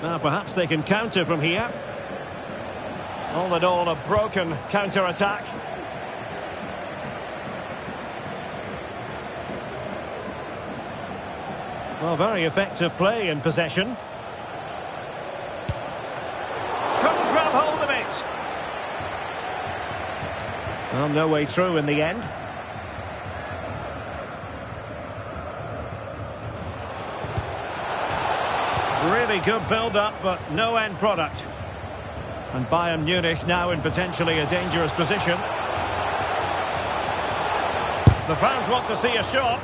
Now perhaps they can counter from here. All in all, a broken counter-attack. Well, very effective play in possession. Couldn't grab hold of it. Well, no way through in the end. Really good build-up, but no end product. And Bayern Munich now in potentially a dangerous position. The fans want to see a shot.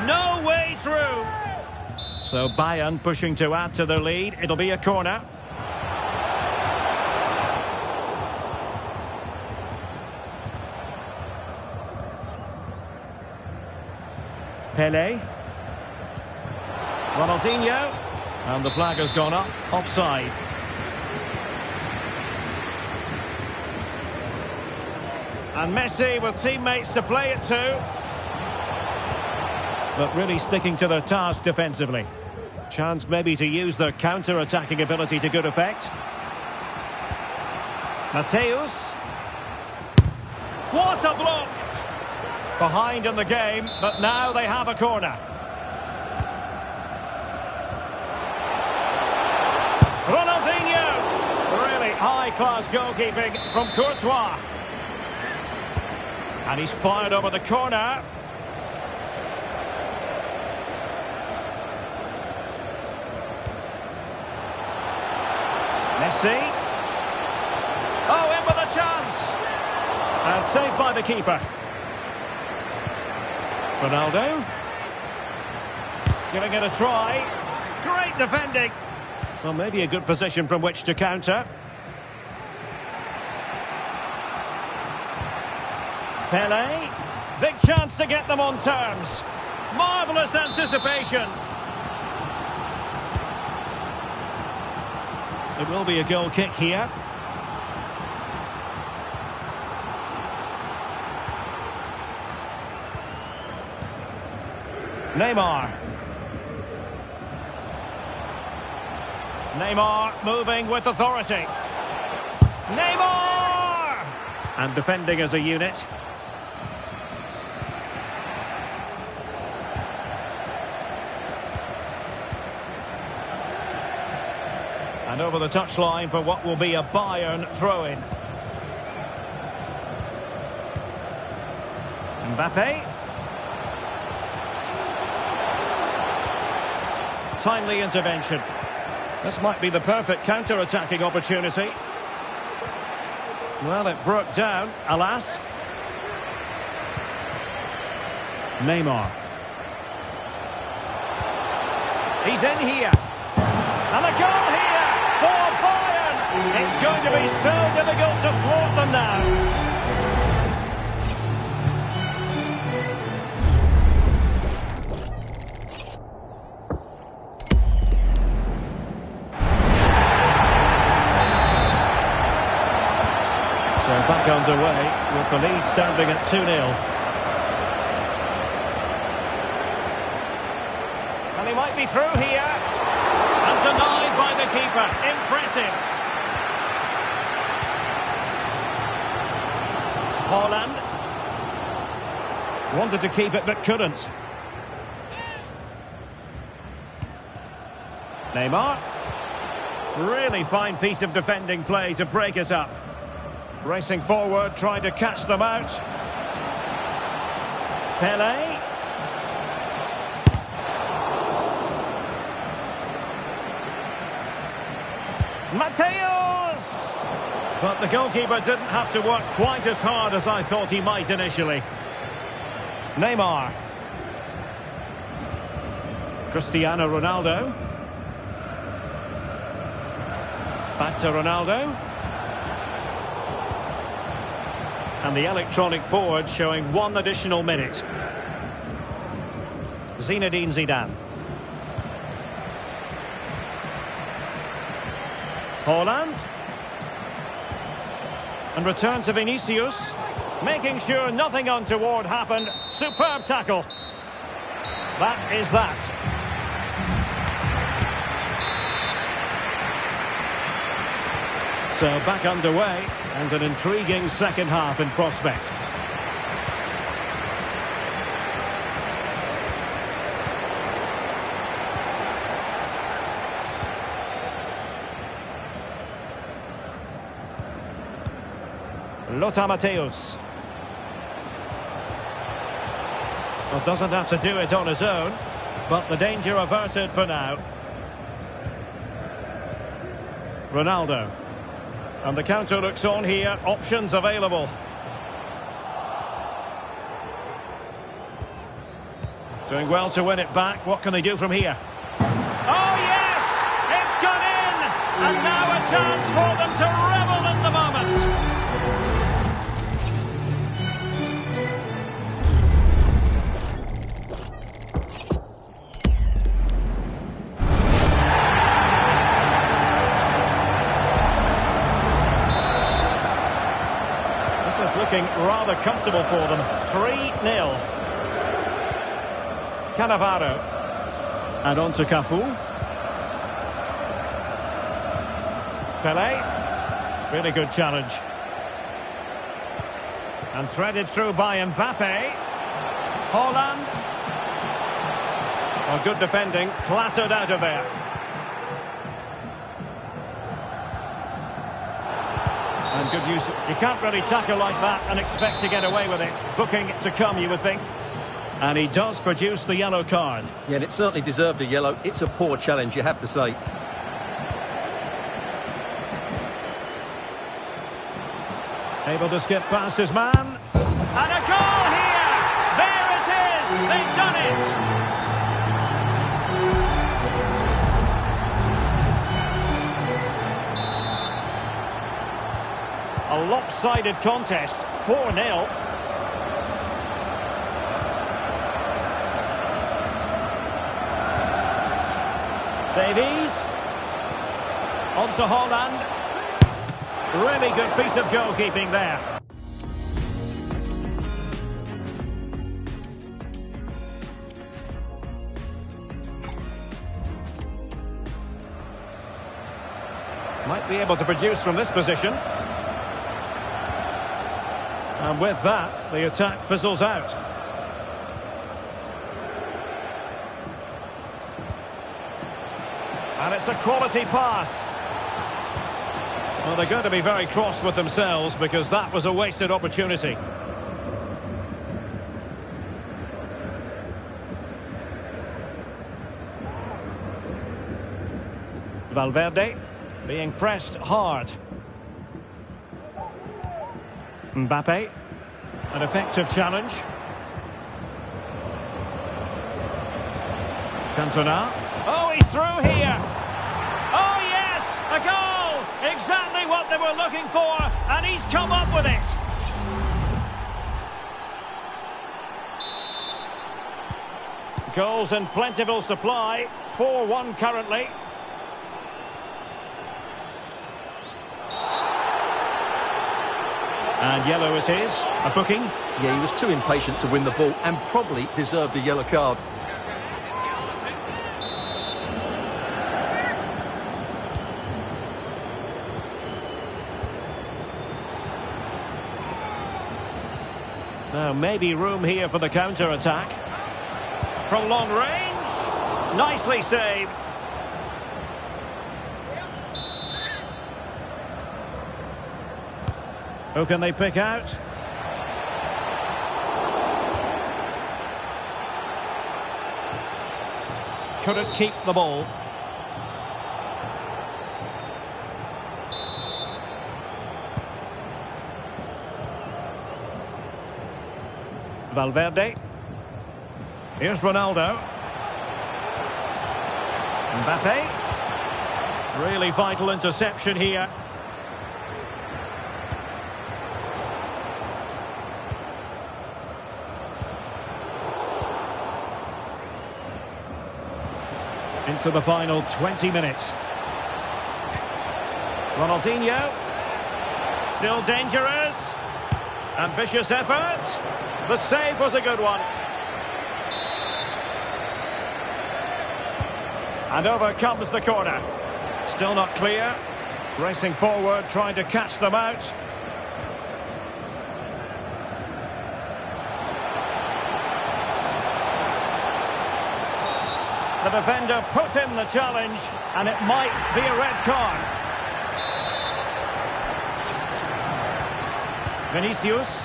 No way through. So Bayern pushing to add to their lead. It'll be a corner. Pele. Ronaldinho. And the flag has gone up. Offside. And Messi with teammates to play it to. But really sticking to their task defensively. Chance maybe to use their counter-attacking ability to good effect. Mateus. What a block! Behind in the game, but now they have a corner. Ronaldinho! Really high-class goalkeeping from Courtois. And he's fired over the corner. Messi. Oh, in with a chance. And saved by the keeper. Ronaldo. Giving it a try. Great defending. Well, maybe a good position from which to counter. Pele. Big chance to get them on terms. Marvellous anticipation. It will be a goal kick here. Neymar. Neymar moving with authority. Neymar! And defending as a unit. And over the touchline for what will be a Bayern throw-in. Mbappe. Timely intervention. This might be the perfect counter-attacking opportunity. Well, it broke down, alas. Neymar. He's in here. And a goal here for Bayern. It's going to be so difficult to thwart them now. So back underway with the lead standing at 2-0. And he might be through here. And denied by the keeper. Impressive. Haaland. Wanted to keep it but couldn't. Neymar. Really fine piece of defending play to break us up. Racing forward, trying to catch them out. Pelé. Mateus! But the goalkeeper didn't have to work quite as hard as I thought he might initially. Neymar. Cristiano Ronaldo. Back to Ronaldo. And the electronic board showing 1 additional minute. Zinedine Zidane. Haaland. And return to Vinicius. Making sure nothing untoward happened. Superb tackle. That is that. So back underway. And an intriguing second half in prospect. Lothar Matthäus. Well, doesn't have to do it on his own, but the danger averted for now. Ronaldo. And the counter looks on here. Options available. Doing well to win it back. What can they do from here? Oh, yes! It's gone in! And now a chance for them to revel in the moment. Looking rather comfortable for them. 3-0. Cannavaro. And on to Cafu. Pelé. Really good challenge. And threaded through by Mbappe. Haaland. Well, good defending. Clattered out of there. And good use. You can't really tackle like that and expect to get away with it. Booking to come, you would think. And he does produce the yellow card. Yeah, and it certainly deserved a yellow. It's a poor challenge, you have to say. Able to skip past his man. And a goal here! There it is! They've done it! A lopsided contest, 4-0. Davies. On to Holland. Really good piece of goalkeeping there. Might be able to produce from this position. And with that, the attack fizzles out. And it's a quality pass. Well, they're going to be very cross with themselves because that was a wasted opportunity. Valverde being pressed hard. Mbappe, an effective challenge. Cantona. Oh, he's through here. Oh, yes, a goal. Exactly what they were looking for, and he's come up with it. Goals in plentiful supply. 4-1 currently. And yellow it is. A booking. Yeah, he was too impatient to win the ball and probably deserved a yellow card. Now, maybe room here for the counter-attack. From long range. Nicely saved. Who can they pick out? Couldn't keep the ball. Valverde. Here's Ronaldo. Mbappe. Really vital interception here. Into the final 20 minutes. Ronaldinho. Still dangerous. Ambitious effort. The save was a good one. And over comes the corner. Still not clear. Racing forward, trying to catch them out. The defender put in the challenge, and it might be a red card. Vinicius.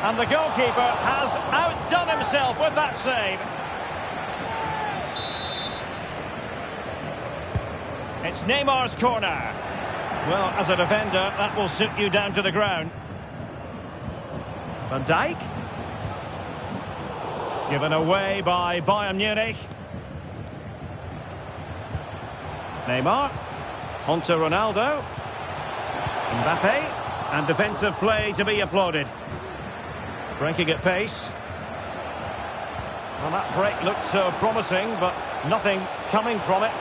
And the goalkeeper has outdone himself with that save. It's Neymar's corner. Well, as a defender, that will suit you down to the ground. Van Dijk. Given away by Bayern Munich. Neymar. On to Ronaldo. Mbappe. And defensive play to be applauded. Breaking at pace. Well, that break looked so promising, but nothing coming from it.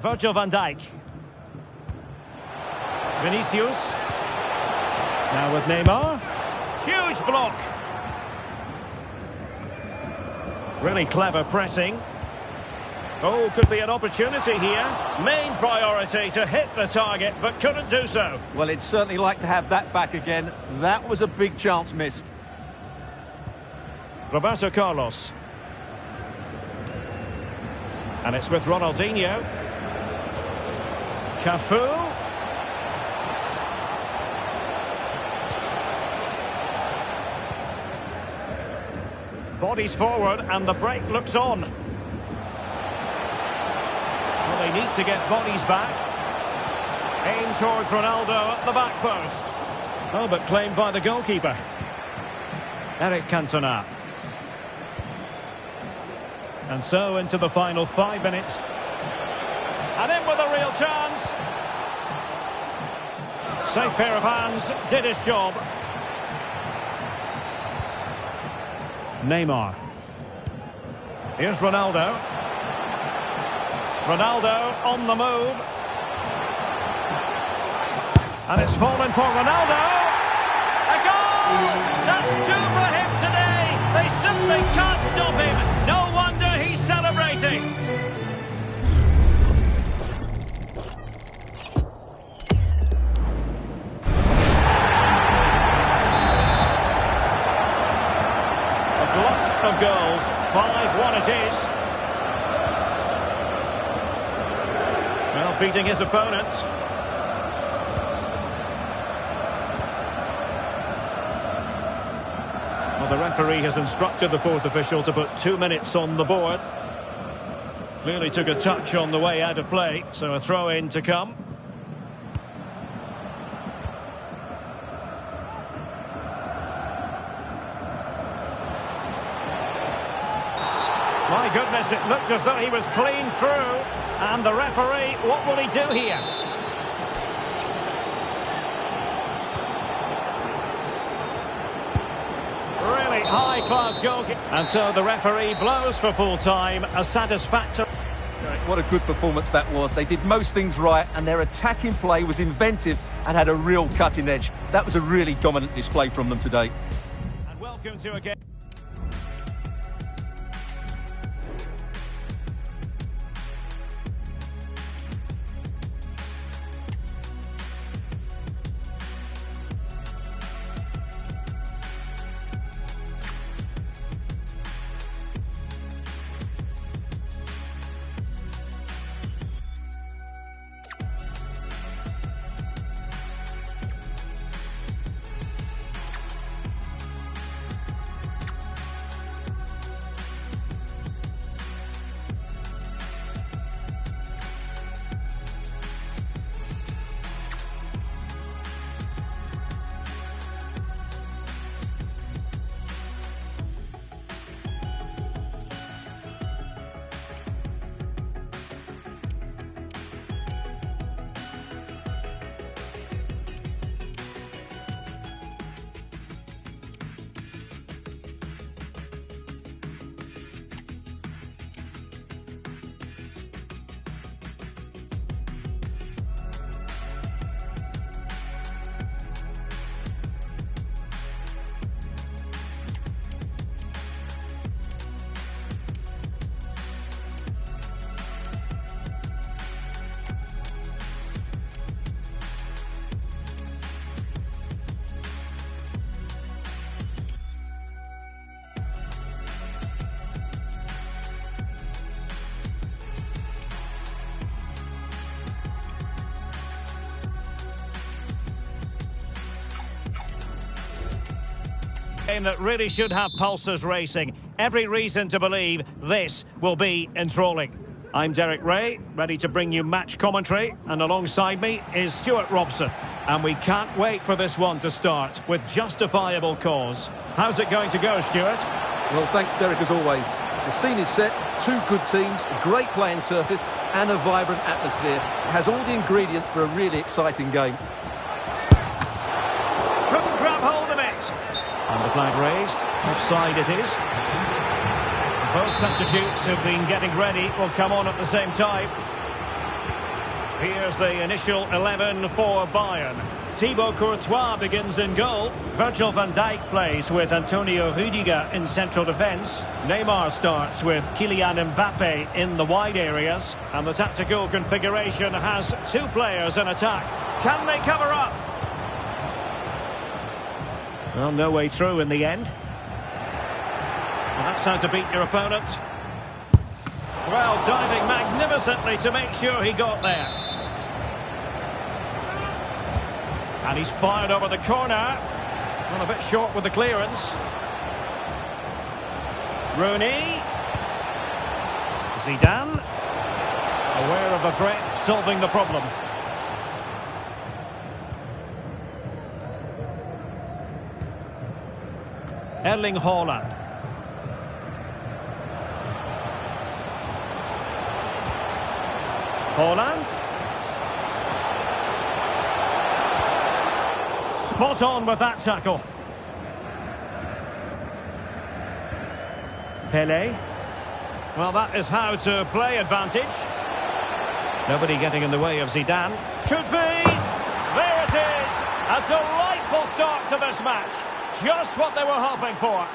Virgil van Dijk. Vinicius. Now with Neymar. Huge block. Really clever pressing. Oh, could be an opportunity here. Main priority to hit the target, but couldn't do so. Well, he'd certainly like to have that back again. That was a big chance missed. Roberto Carlos. And it's with Ronaldinho. Cafu. Bodies forward and the break looks on. Well, they need to get bodies back. Aim towards Ronaldo at the back post. Oh, but claimed by the goalkeeper. Eric Cantona. And so into the final 5 minutes. And in with a real chance. Safe pair of hands, did his job. Neymar. Here's Ronaldo. Ronaldo on the move. And it's fallen for Ronaldo. A goal! That's two for him today. They simply can't stop him. No wonder he's celebrating. A glut of goals. 5-1 it is. Well, beating his opponent. Well, the referee has instructed the fourth official to put 2 minutes on the board. Clearly took a touch on the way out of play, so a throw-in to come. My goodness, it looked as though he was clean through. And the referee, what will he do here? Really high-class goal. And so the referee blows for full time. A satisfactory... What a good performance that was. They did most things right, and their attacking play was inventive and had a real cutting edge. That was a really dominant display from them today. And welcome to a game. Game that really should have pulses racing. Every reason to believe this will be enthralling. I'm Derek Ray, ready to bring you match commentary, and alongside me is Stuart Robson. And we can't wait for this one to start with justifiable cause. How's it going to go, Stuart? Well, thanks, Derek, as always. The scene is set, two good teams, a great playing surface and a vibrant atmosphere. It has all the ingredients for a really exciting game. Couldn't grab hold of it. And the flag raised. Offside it is. Both substitutes who've been getting ready will come on at the same time. Here's the initial 11 for Bayern. Thibaut Courtois begins in goal. Virgil van Dijk plays with Antonio Rudiger in central defence. Neymar starts with Kylian Mbappe in the wide areas. And the tactical configuration has two players in attack. Can they cover up? Well, no way through in the end. Well, that's how to beat your opponent. Well, diving magnificently to make sure he got there. And he's fired over the corner. Well, a bit short with the clearance. Rooney. Zidane. Aware of the threat, solving the problem. Erling Haaland. Haaland. Spot on with that tackle. Pele. Well, that is how to play advantage. Nobody getting in the way of Zidane. Could be! There it is! A delightful start to this match. Just what they were hoping for.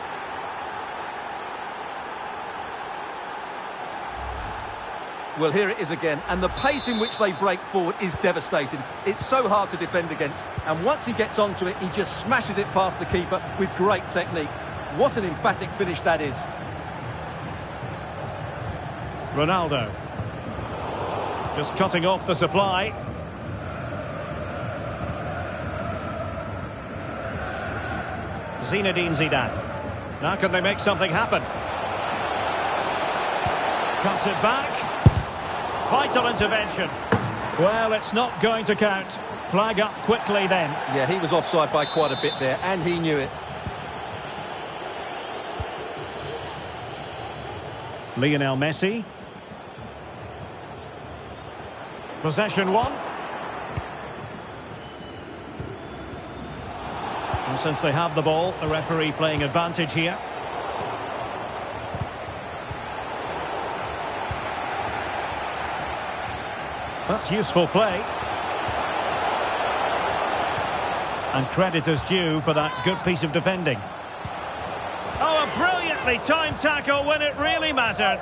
Well, here it is again, and the pace in which they break forward is devastating. It's so hard to defend against, and once he gets onto it, he just smashes it past the keeper with great technique. What an emphatic finish that is. Ronaldo. Just cutting off the supply. Zinedine Zidane. Now can they make something happen? Cuts it back. Vital intervention. Well, it's not going to count. Flag up quickly then. Yeah, he was offside by quite a bit there, and he knew it. Lionel Messi. Possession one. And since they have the ball, the referee playing advantage here. That's useful play. And credit is due for that good piece of defending. Oh, a brilliantly timed tackle when it really mattered.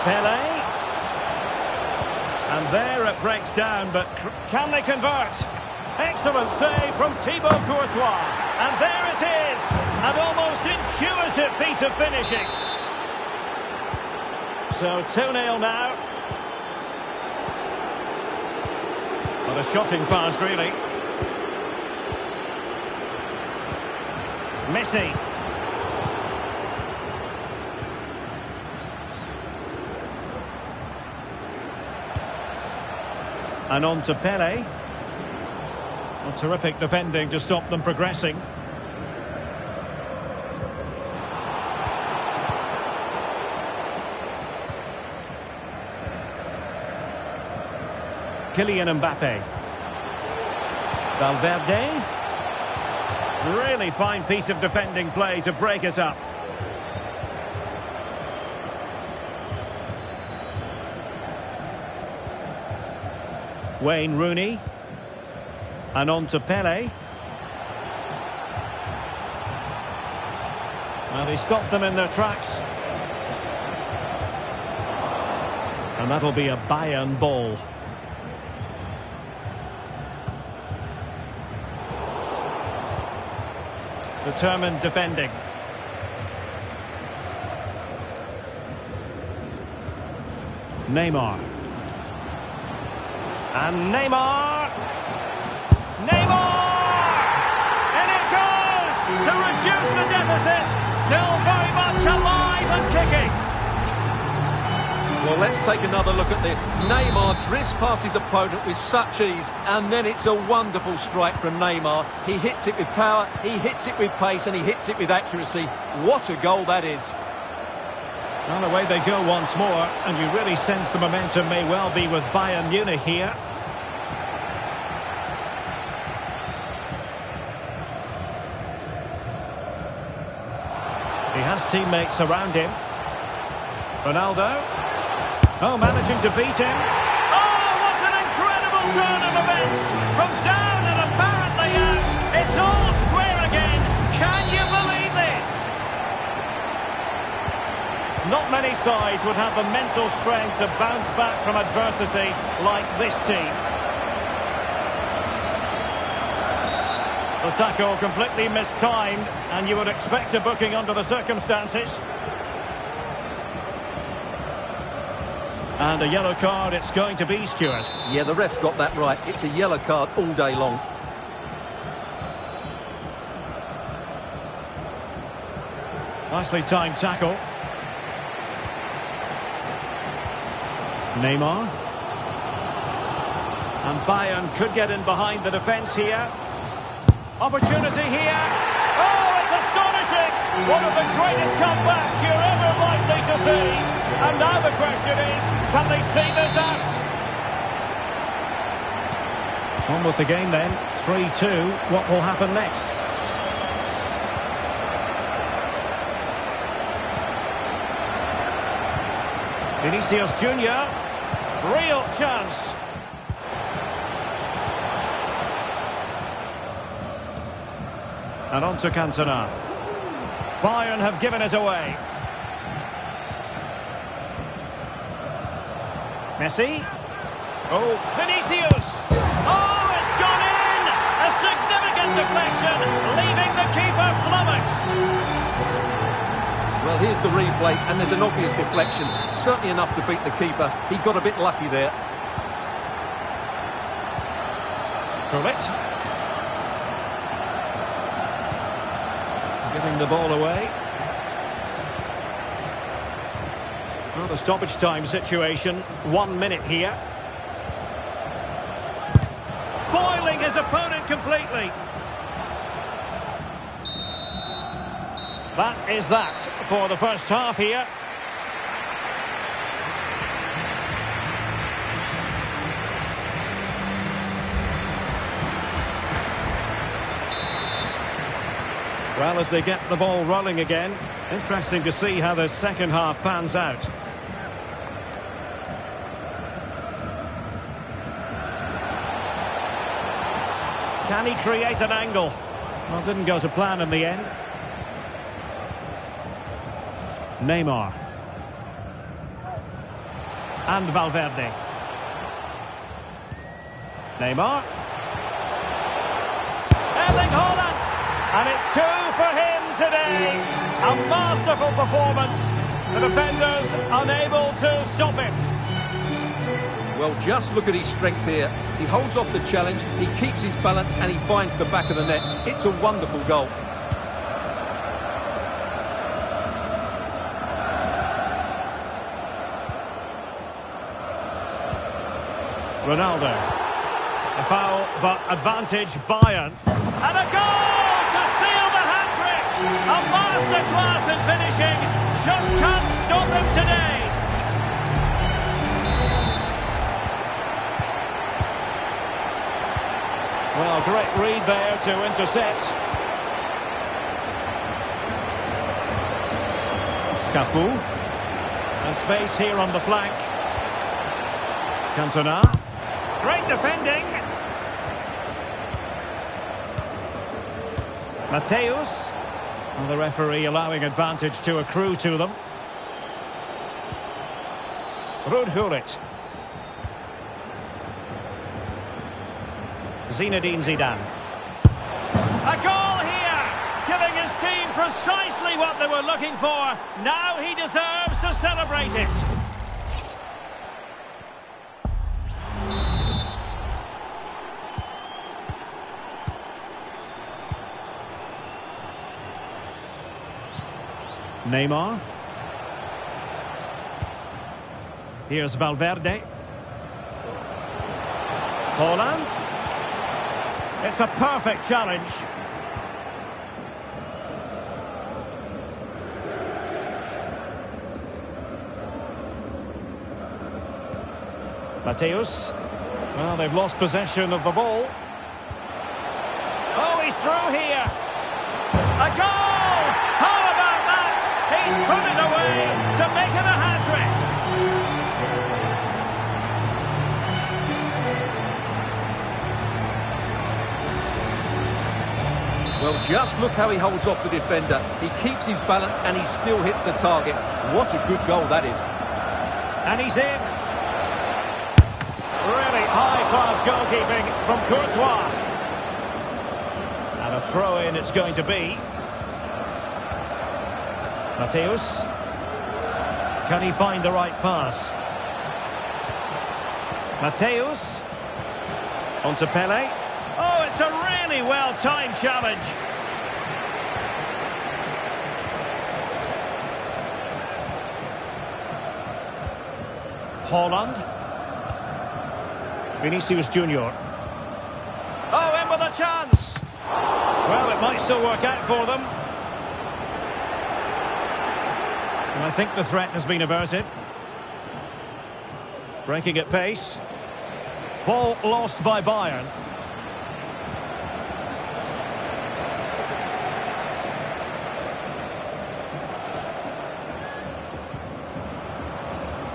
Pele. And there it breaks down, but can they convert? Excellent save from Thibaut Courtois. And there it is. An almost intuitive piece of finishing. So 2-0 now. What a shocking pass, really. Messi. And on to Pele. Well, terrific defending to stop them progressing. Kylian Mbappe. Valverde. Really fine piece of defending play to break us up. Wayne Rooney. And on to Pele. Well, he stopped them in their tracks. And that'll be a Bayern ball. Determined defending. Neymar. And Neymar! Neymar! And it goes to reduce the deficit. Still very much alive and kicking. Well, let's take another look at this. Neymar drifts past his opponent with such ease, and then it's a wonderful strike from Neymar. He hits it with power, he hits it with pace, and he hits it with accuracy. What a goal that is. And away they go once more, and you really sense the momentum may well be with Bayern Munich here. He has teammates around him. Ronaldo. Oh, managing to beat him. Oh, what an incredible turn of events! From down and apparently out, it's all square again. Can you believe this? Not many sides would have the mental strength to bounce back from adversity like this team. The tackle completely mistimed, and you would expect a booking under the circumstances. And a yellow card it's going to be, Stuart. Yeah, the ref's got that right. It's a yellow card all day long. Nicely timed tackle. Neymar. And Bayern could get in behind the defence here. Opportunity here. Oh, it's astonishing! One of the greatest comebacks you're ever likely to see. And now the question is, can they see this out? On with the game then. 3-2. What will happen next? Vinicius Junior. Real chance. And on to Cantona. Bayern have given it away. Messi. Oh, Vinicius! Oh, it's gone in! A significant deflection, leaving the keeper flummoxed. Well, here's the replay, and there's an obvious deflection. Certainly enough to beat the keeper. He got a bit lucky there. Correct. Giving the ball away. Well, the stoppage time situation. 1 minute here. Foiling his opponent completely. That is that for the first half here. Well, as they get the ball rolling again, interesting to see how the second half pans out. Can he create an angle? Well, didn't go to plan in the end. Neymar. And Valverde. Neymar. Erling Haaland. And it's 2 for him today. A masterful performance. The defenders unable to stop him. Well, just look at his strength here. He holds off the challenge, he keeps his balance, and he finds the back of the net. It's a wonderful goal. Ronaldo. A foul, but advantage Bayern. And a goal to seal the hat-trick. A masterclass in finishing. Just can't stop him today. Well, great read there to intercept. Cafu. And space here on the flank. Cantona. Great defending. Mateus. And the referee allowing advantage to accrue to them. Rudhulit. Zinedine Zidane. A goal here, giving his team precisely what they were looking for. Now he deserves to celebrate it. Neymar. Here's Valverde. Haaland. It's a perfect challenge. Mateus. Well, they've lost possession of the ball. Oh, he's through here. A goal! How about that? He's put it away to make it a hat-trick. Well, just look how he holds off the defender. He keeps his balance and he still hits the target. What a good goal that is. And he's in. Really high-class goalkeeping from Courtois. And a throw-in it's going to be. Mateus. Can he find the right pass? Mateus. On to Pele. Oh, it's a really well-timed challenge. Haaland. Vinicius Junior. Oh, in with a chance. Well, it might still work out for them. And I think the threat has been averted. Breaking at pace. Ball lost by Bayern.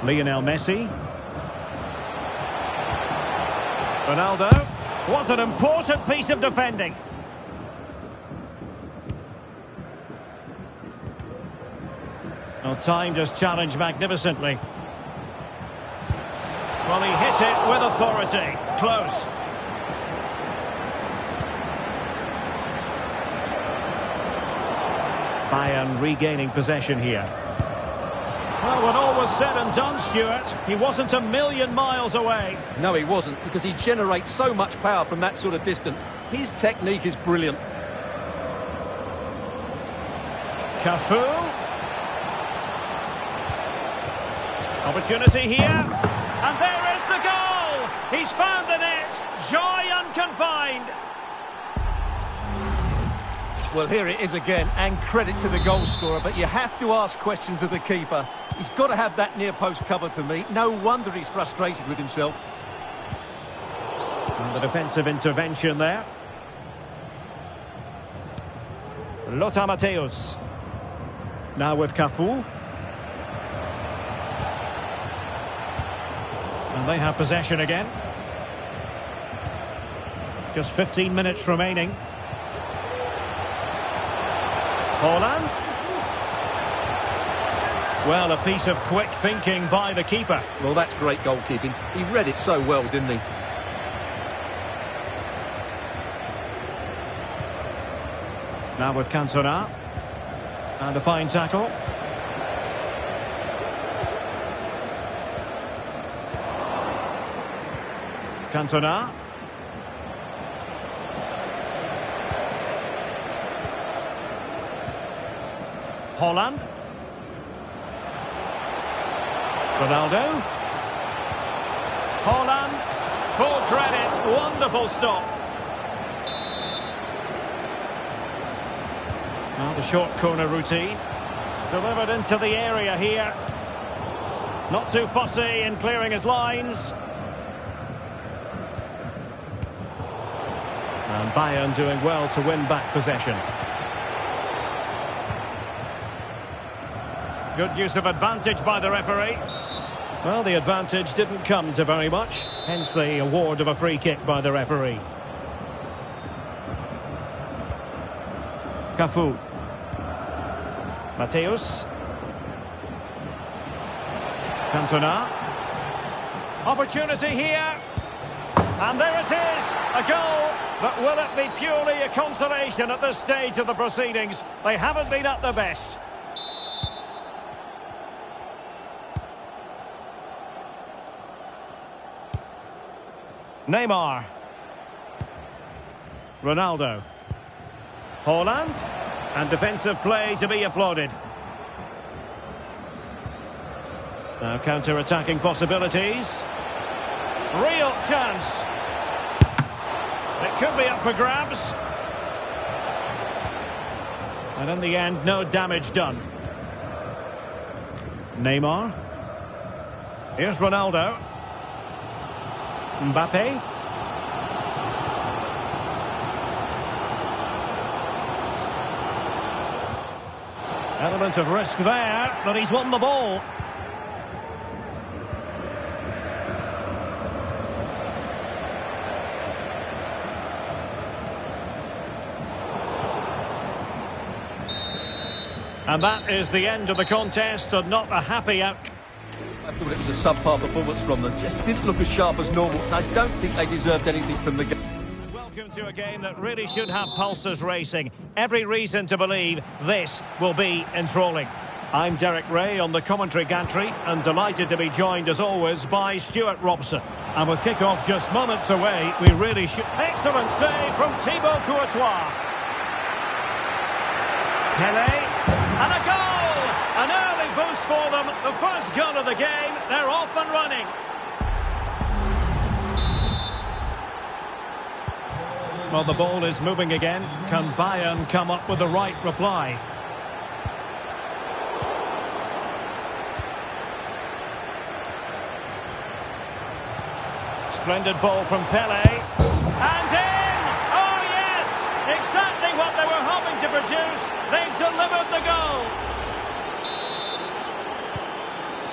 Lionel Messi. Ronaldo. Was an important piece of defending. Well, time just challenged magnificently. Well, he hit it with authority. Close. Bayern regaining possession here. Well, when all was said and done, Stuart, he wasn't a million miles away. No, he wasn't, because he generates so much power from that sort of distance. His technique is brilliant. Cafu. Opportunity here. And there is the goal! He's found the net. Joy unconfined. Well, here it is again, and credit to the goal scorer, but you have to ask questions of the keeper. He's got to have that near post covered for me. No wonder he's frustrated with himself. And the defensive intervention there. Lothar Matthäus. Now with Cafu. And they have possession again. Just 15 minutes remaining. Holland. Well, a piece of quick thinking by the keeper. Well, that's great goalkeeping. He read it so well, didn't he? Now with Cantona. And a fine tackle. Cantona. Holland. Ronaldo. Holland. Full credit. Wonderful stop. Now the short corner routine. Delivered into the area here. Not too fussy in clearing his lines. And Bayern doing well to win back possession. Good use of advantage by the referee. Well, the advantage didn't come to very much. Hence the award of a free kick by the referee. Cafu. Matthäus. Cantona. Opportunity here. And there it is, a goal. But will it be purely a consolation at this stage of the proceedings? They haven't been at their best. Neymar. Ronaldo. Holland. And defensive play to be applauded. Now counter-attacking possibilities. Real chance. It could be up for grabs. And in the end, no damage done. Neymar. Here's Ronaldo. Mbappe. Element of risk there, but he's won the ball. And that is the end of the contest, and not a happy outcome. I thought it was a subpar performance from them. Just didn't look as sharp as normal. I don't think they deserved anything from the game. Welcome to a game that really should have pulses racing. Every reason to believe this will be enthralling. I'm Derek Ray on the commentary gantry, and delighted to be joined as always by Stuart Robson. And with kick-off just moments away, we really should... Excellent save from Thibaut Courtois. Pelé. And a goal! An early boost for them. The first goal of the game. They're off and running. Well, the ball is moving again. Can Bayern come up with the right reply? Splendid ball from Pelé. And in! Oh, yes! Exactly what they were hoping to produce. They've delivered the goal.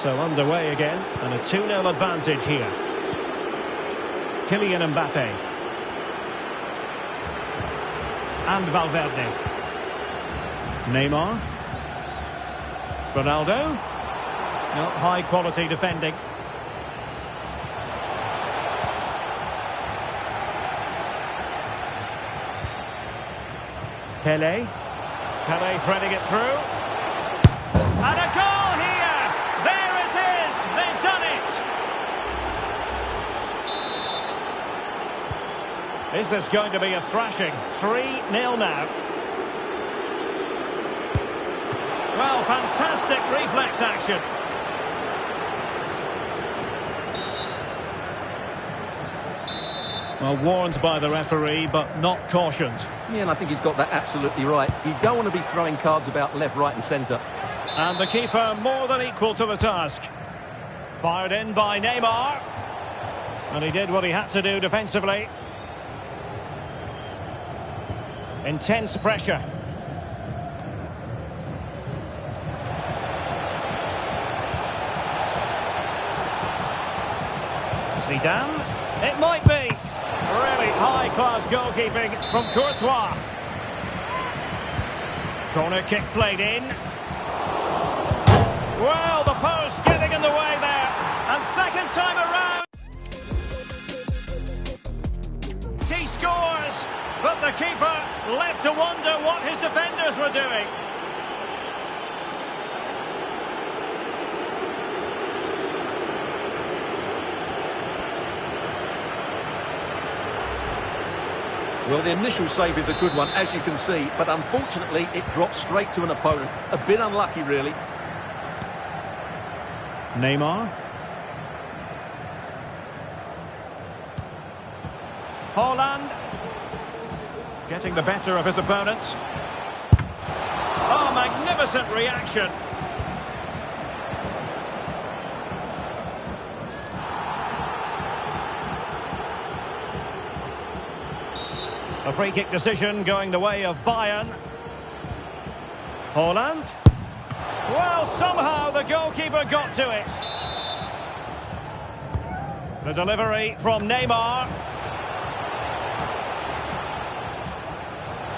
So underway again, and a 2-0 advantage here. Kylian Mbappe. And Valverde. Neymar. Ronaldo. Not high quality defending. Pele. Pele threading it through. And a goal here! There it is! They've done it! Is this going to be a thrashing? 3-0 now. Well, fantastic reflex action. Well, warned by the referee, but not cautioned. Yeah, and I think he's got that absolutely right. You don't want to be throwing cards about left, right and centre. And the keeper more than equal to the task. Fired in by Neymar. And he did what he had to do defensively. Intense pressure. Zidane. It might be. Really high-class goalkeeping from Courtois. Corner kick played in. Well, the post getting in the way there. And second time around. He scores. But the keeper left to wonder what his defenders were doing. Well, the initial save is a good one, as you can see, but unfortunately it drops straight to an opponent. A bit unlucky, really. Neymar. Haaland. Getting the better of his opponent. Oh, magnificent reaction. A free kick decision going the way of Bayern. Haaland. Well, somehow the goalkeeper got to it. The delivery from Neymar.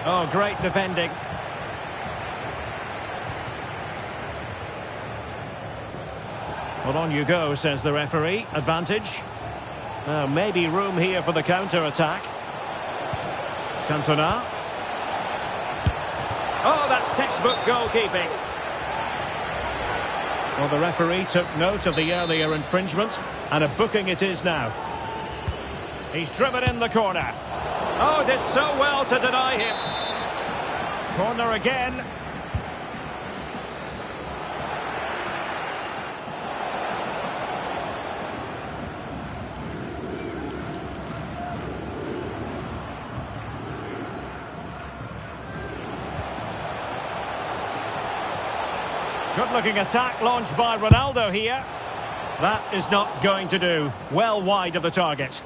Oh, great defending. Well, on you go, says the referee. Advantage. Maybe room here for the counter-attack. Cantona. Oh, that's textbook goalkeeping. Well, the referee took note of the earlier infringement, and a booking it is now. He's driven in the corner. Oh, did so well to deny him. Corner again. Good-looking attack launched by Ronaldo here. That is not going to do. Well wide of the target.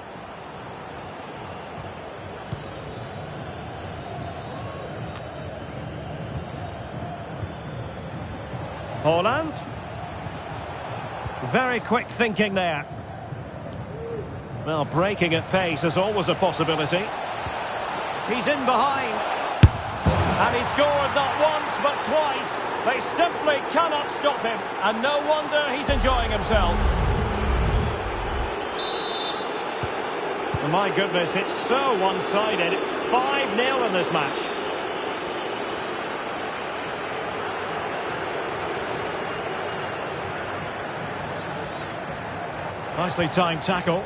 Haaland. Very quick thinking there. Well, breaking at pace is always a possibility. He's in behind. And he scored not once but twice. They simply cannot stop him. And no wonder he's enjoying himself. Oh, my goodness, it's so one-sided. 5-0 in this match. Nicely timed tackle.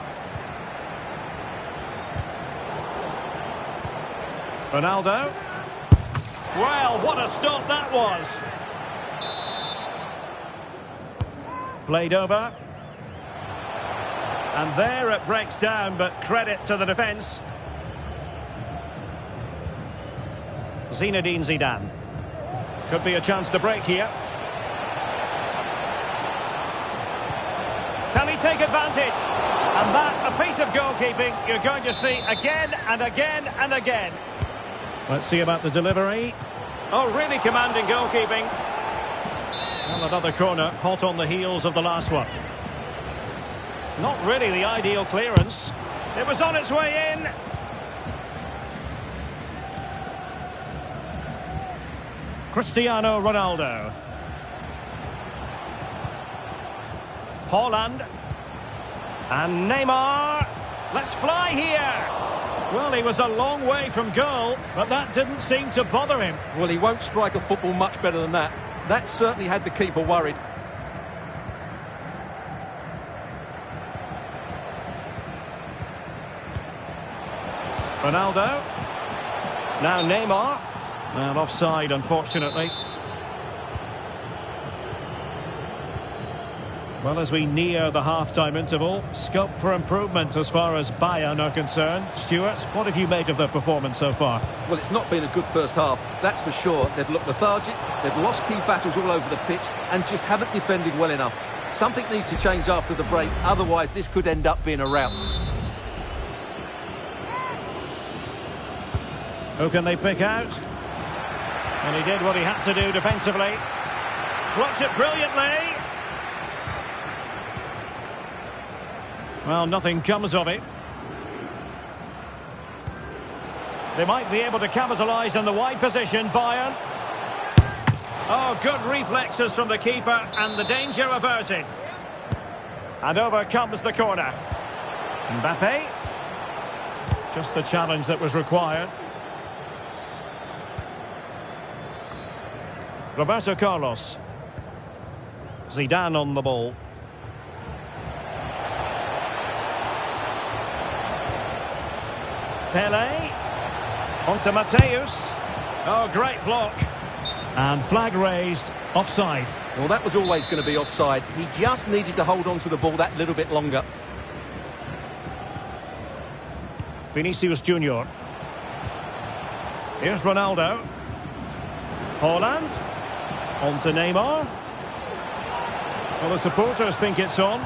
Ronaldo. Well, what a stop that was. Played over. And there it breaks down, but credit to the defence. Zinedine Zidane. Could be a chance to break here. Can he take advantage? And that, a piece of goalkeeping you're going to see again and again and again. Let's see about the delivery. Oh, really commanding goalkeeping. Well, another corner, hot on the heels of the last one. Not really the ideal clearance. It was on its way in. Cristiano Ronaldo. Haaland. And Neymar. Let's fly here. Well, he was a long way from goal, but that didn't seem to bother him. Well, he won't strike a football much better than that. That certainly had the keeper worried. Ronaldo. Now Neymar. Well, offside, unfortunately. Well, as we near the half-time interval, scope for improvement as far as Bayern are concerned. Stuart, what have you made of their performance so far? Well, it's not been a good first half, that's for sure. They've looked lethargic, they've lost key battles all over the pitch, and just haven't defended well enough. Something needs to change after the break, otherwise this could end up being a rout. Who can they pick out? And he did what he had to do defensively. Blocked it brilliantly. Well, nothing comes of it. They might be able to capitalise in the wide position, Bayern. Oh, good reflexes from the keeper, and the danger averted. And over comes the corner. Mbappe. Just the challenge that was required. Roberto Carlos. Zidane on the ball. Pele. On to Mateus. Oh, great block. And flag raised. Offside. Well, that was always going to be offside. He just needed to hold on to the ball that little bit longer. Vinicius Junior. Here's Ronaldo. Haaland. On to Neymar. Well, the supporters think it's on.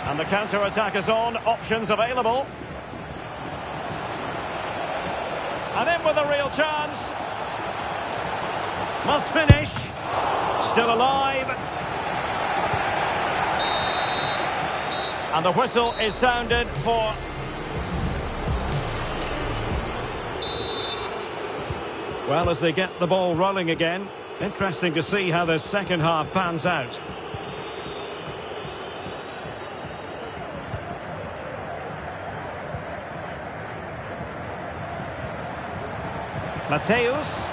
And the counter-attack is on. Options available. And in with a real chance. Must finish. Still alive. And the whistle is sounded for... Well, as they get the ball rolling again, interesting to see how the second half pans out. Mateus.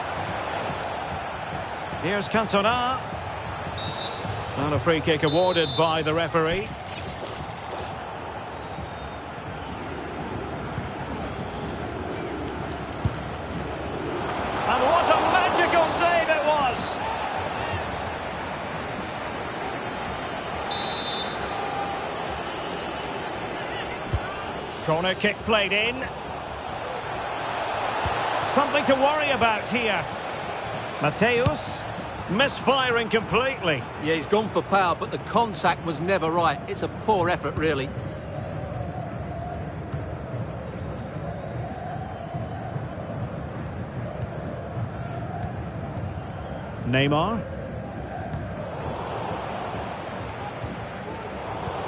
Here's Cantona. And a free kick awarded by the referee. And what a magical save it was! Corner kick played in. Something to worry about here. Mateus misfiring completely. Yeah, he's gone for power, but the contact was never right. It's a poor effort, really. Neymar.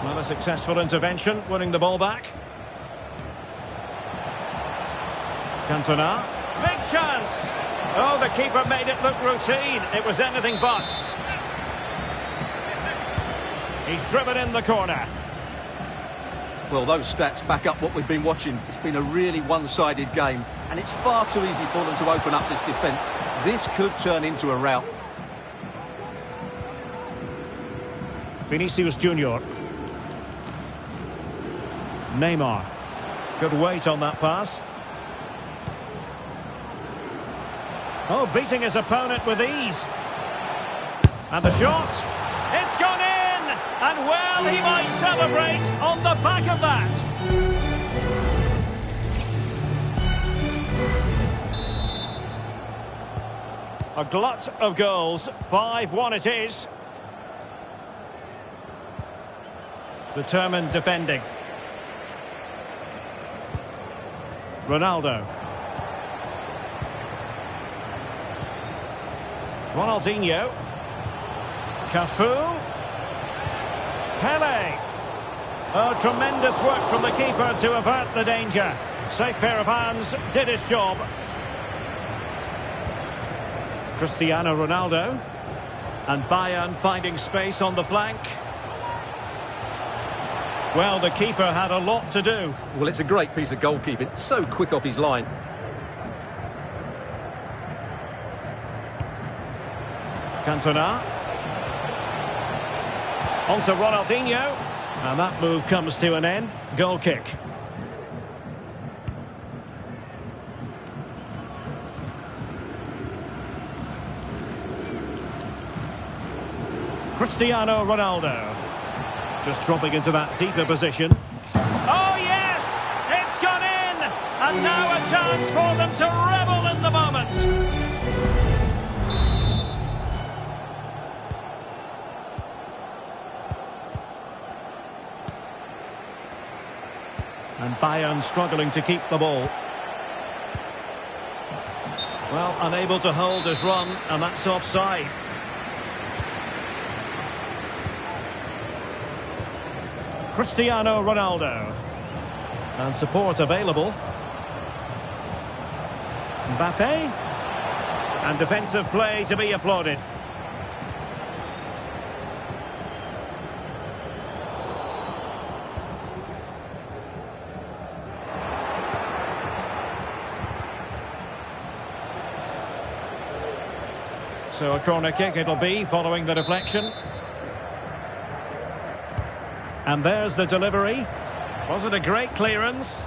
Well, a successful intervention, winning the ball back. Cantona. Big chance! Oh, the keeper made it look routine. It was anything but. He's driven in the corner. Well, those stats back up what we've been watching. It's been a really one-sided game, and it's far too easy for them to open up this defence. This could turn into a rout. Vinicius Junior. Neymar. Good weight on that pass. Oh, beating his opponent with ease. And the shot. It's gone in! And well, he might celebrate on the back of that. A glut of goals. 5-1 it is. Determined defending. Ronaldo. Ronaldinho. Cafu. Pele. Oh, tremendous work from the keeper to avert the danger. Safe pair of hands, did his job. Cristiano Ronaldo. And Bayern finding space on the flank. Well, the keeper had a lot to do. Well, it's a great piece of goalkeeping. So quick off his line. Cantona. On to Ronaldinho. And that move comes to an end. Goal kick. Cristiano Ronaldo. Just dropping into that deeper position. Oh, yes! It's gone in! And now a chance for them to revel in the moment. And Bayern struggling to keep the ball. Well, unable to hold his run, and that's offside. Cristiano Ronaldo. And support available. Mbappe. And defensive play to be applauded. So a corner kick it'll be following the deflection. And there's the delivery. Was it a great clearance?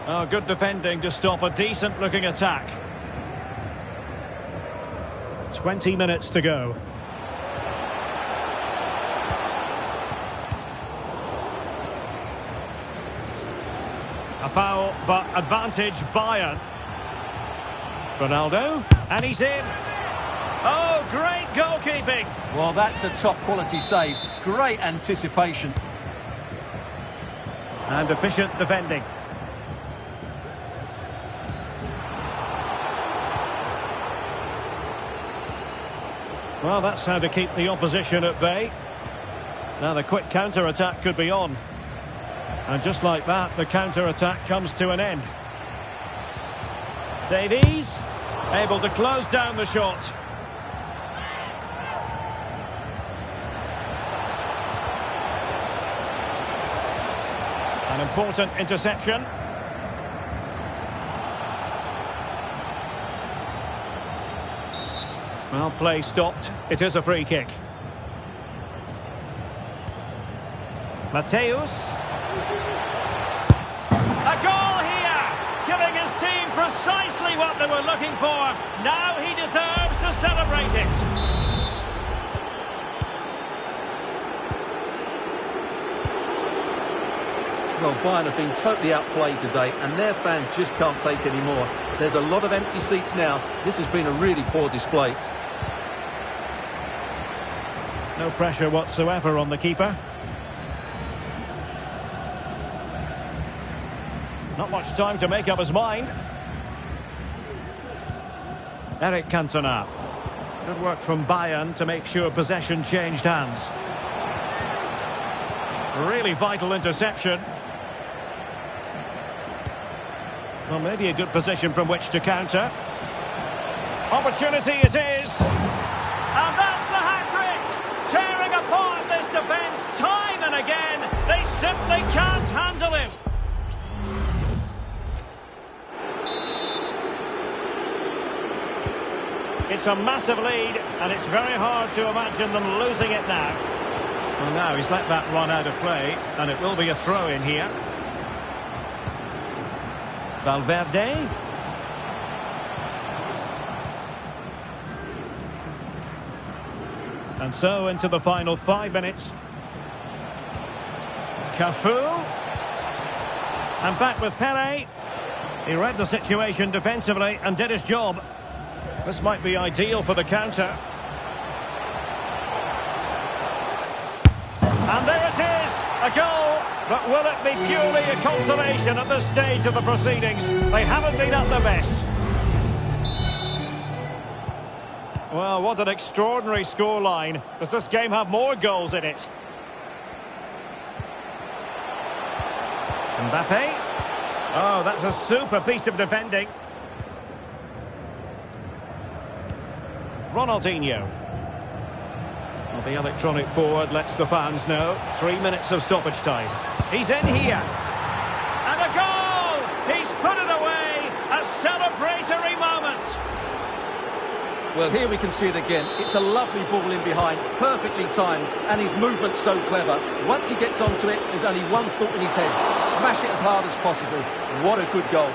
Oh, good defending to stop a decent-looking attack. 20 minutes to go. A foul, but advantage Bayern. Ronaldo, and he's in. Oh, great goalkeeping. Well, that's a top-quality save. Great anticipation. And efficient defending. Well, that's how to keep the opposition at bay. Now the quick counter-attack could be on. And just like that, the counter-attack comes to an end. Davies, able to close down the shot. An important interception. Well, play stopped. It is a free kick. Mateus. A goal here! Giving his team precisely what they were looking for. Now he deserves to celebrate it. Well, Bayern have been totally outplayed today, and their fans just can't take any more. There's a lot of empty seats now. This has been a really poor display. No pressure whatsoever on the keeper. Not much time to make up his mind. Eric Cantona. Good work from Bayern to make sure possession changed hands. Really vital interception. Well, maybe a good position from which to counter. Opportunity it is. And that's the hat-trick! Tearing apart this defence time and again. They simply can't handle him. It's a massive lead, and it's very hard to imagine them losing it now. Well, now he's let that run out of play, and it will be a throw in here. Valverde. And so into the final 5 minutes. Cafu. And back with Pele. He read the situation defensively and did his job. This might be ideal for the counter. And there it is, a goal. But will it be purely a consolation at this stage of the proceedings? They haven't been at their best. Well, what an extraordinary scoreline. Does this game have more goals in it? Mbappe. Oh, that's a super piece of defending. Ronaldinho. Well, the electronic board lets the fans know. 3 minutes of stoppage time. He's in here. And a goal! He's put it away! A celebratory moment! Well, here we can see it again. It's a lovely ball in behind, perfectly timed, and his movement's so clever. Once he gets onto it, there's only one thought in his head. Smash it as hard as possible. What a good goal.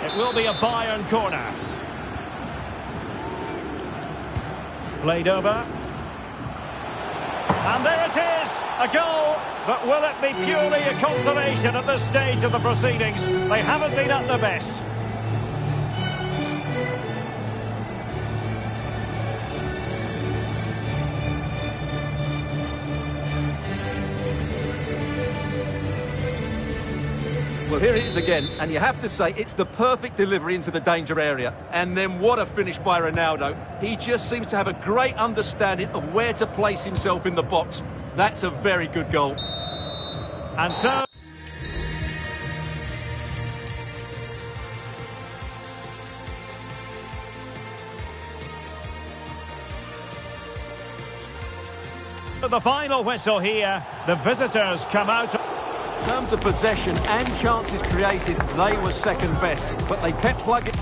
It will be a Bayern corner. Played over. And there it is, a goal. But will it be purely a consolation at this stage of the proceedings? They haven't been at their best. Well, here it is again, and you have to say it's the perfect delivery into the danger area. And then what a finish by Ronaldo. He just seems to have a great understanding of where to place himself in the box. That's a very good goal. And so... the final whistle here, the visitors come out... In terms of possession and chances created, they were second best, but they kept plugging.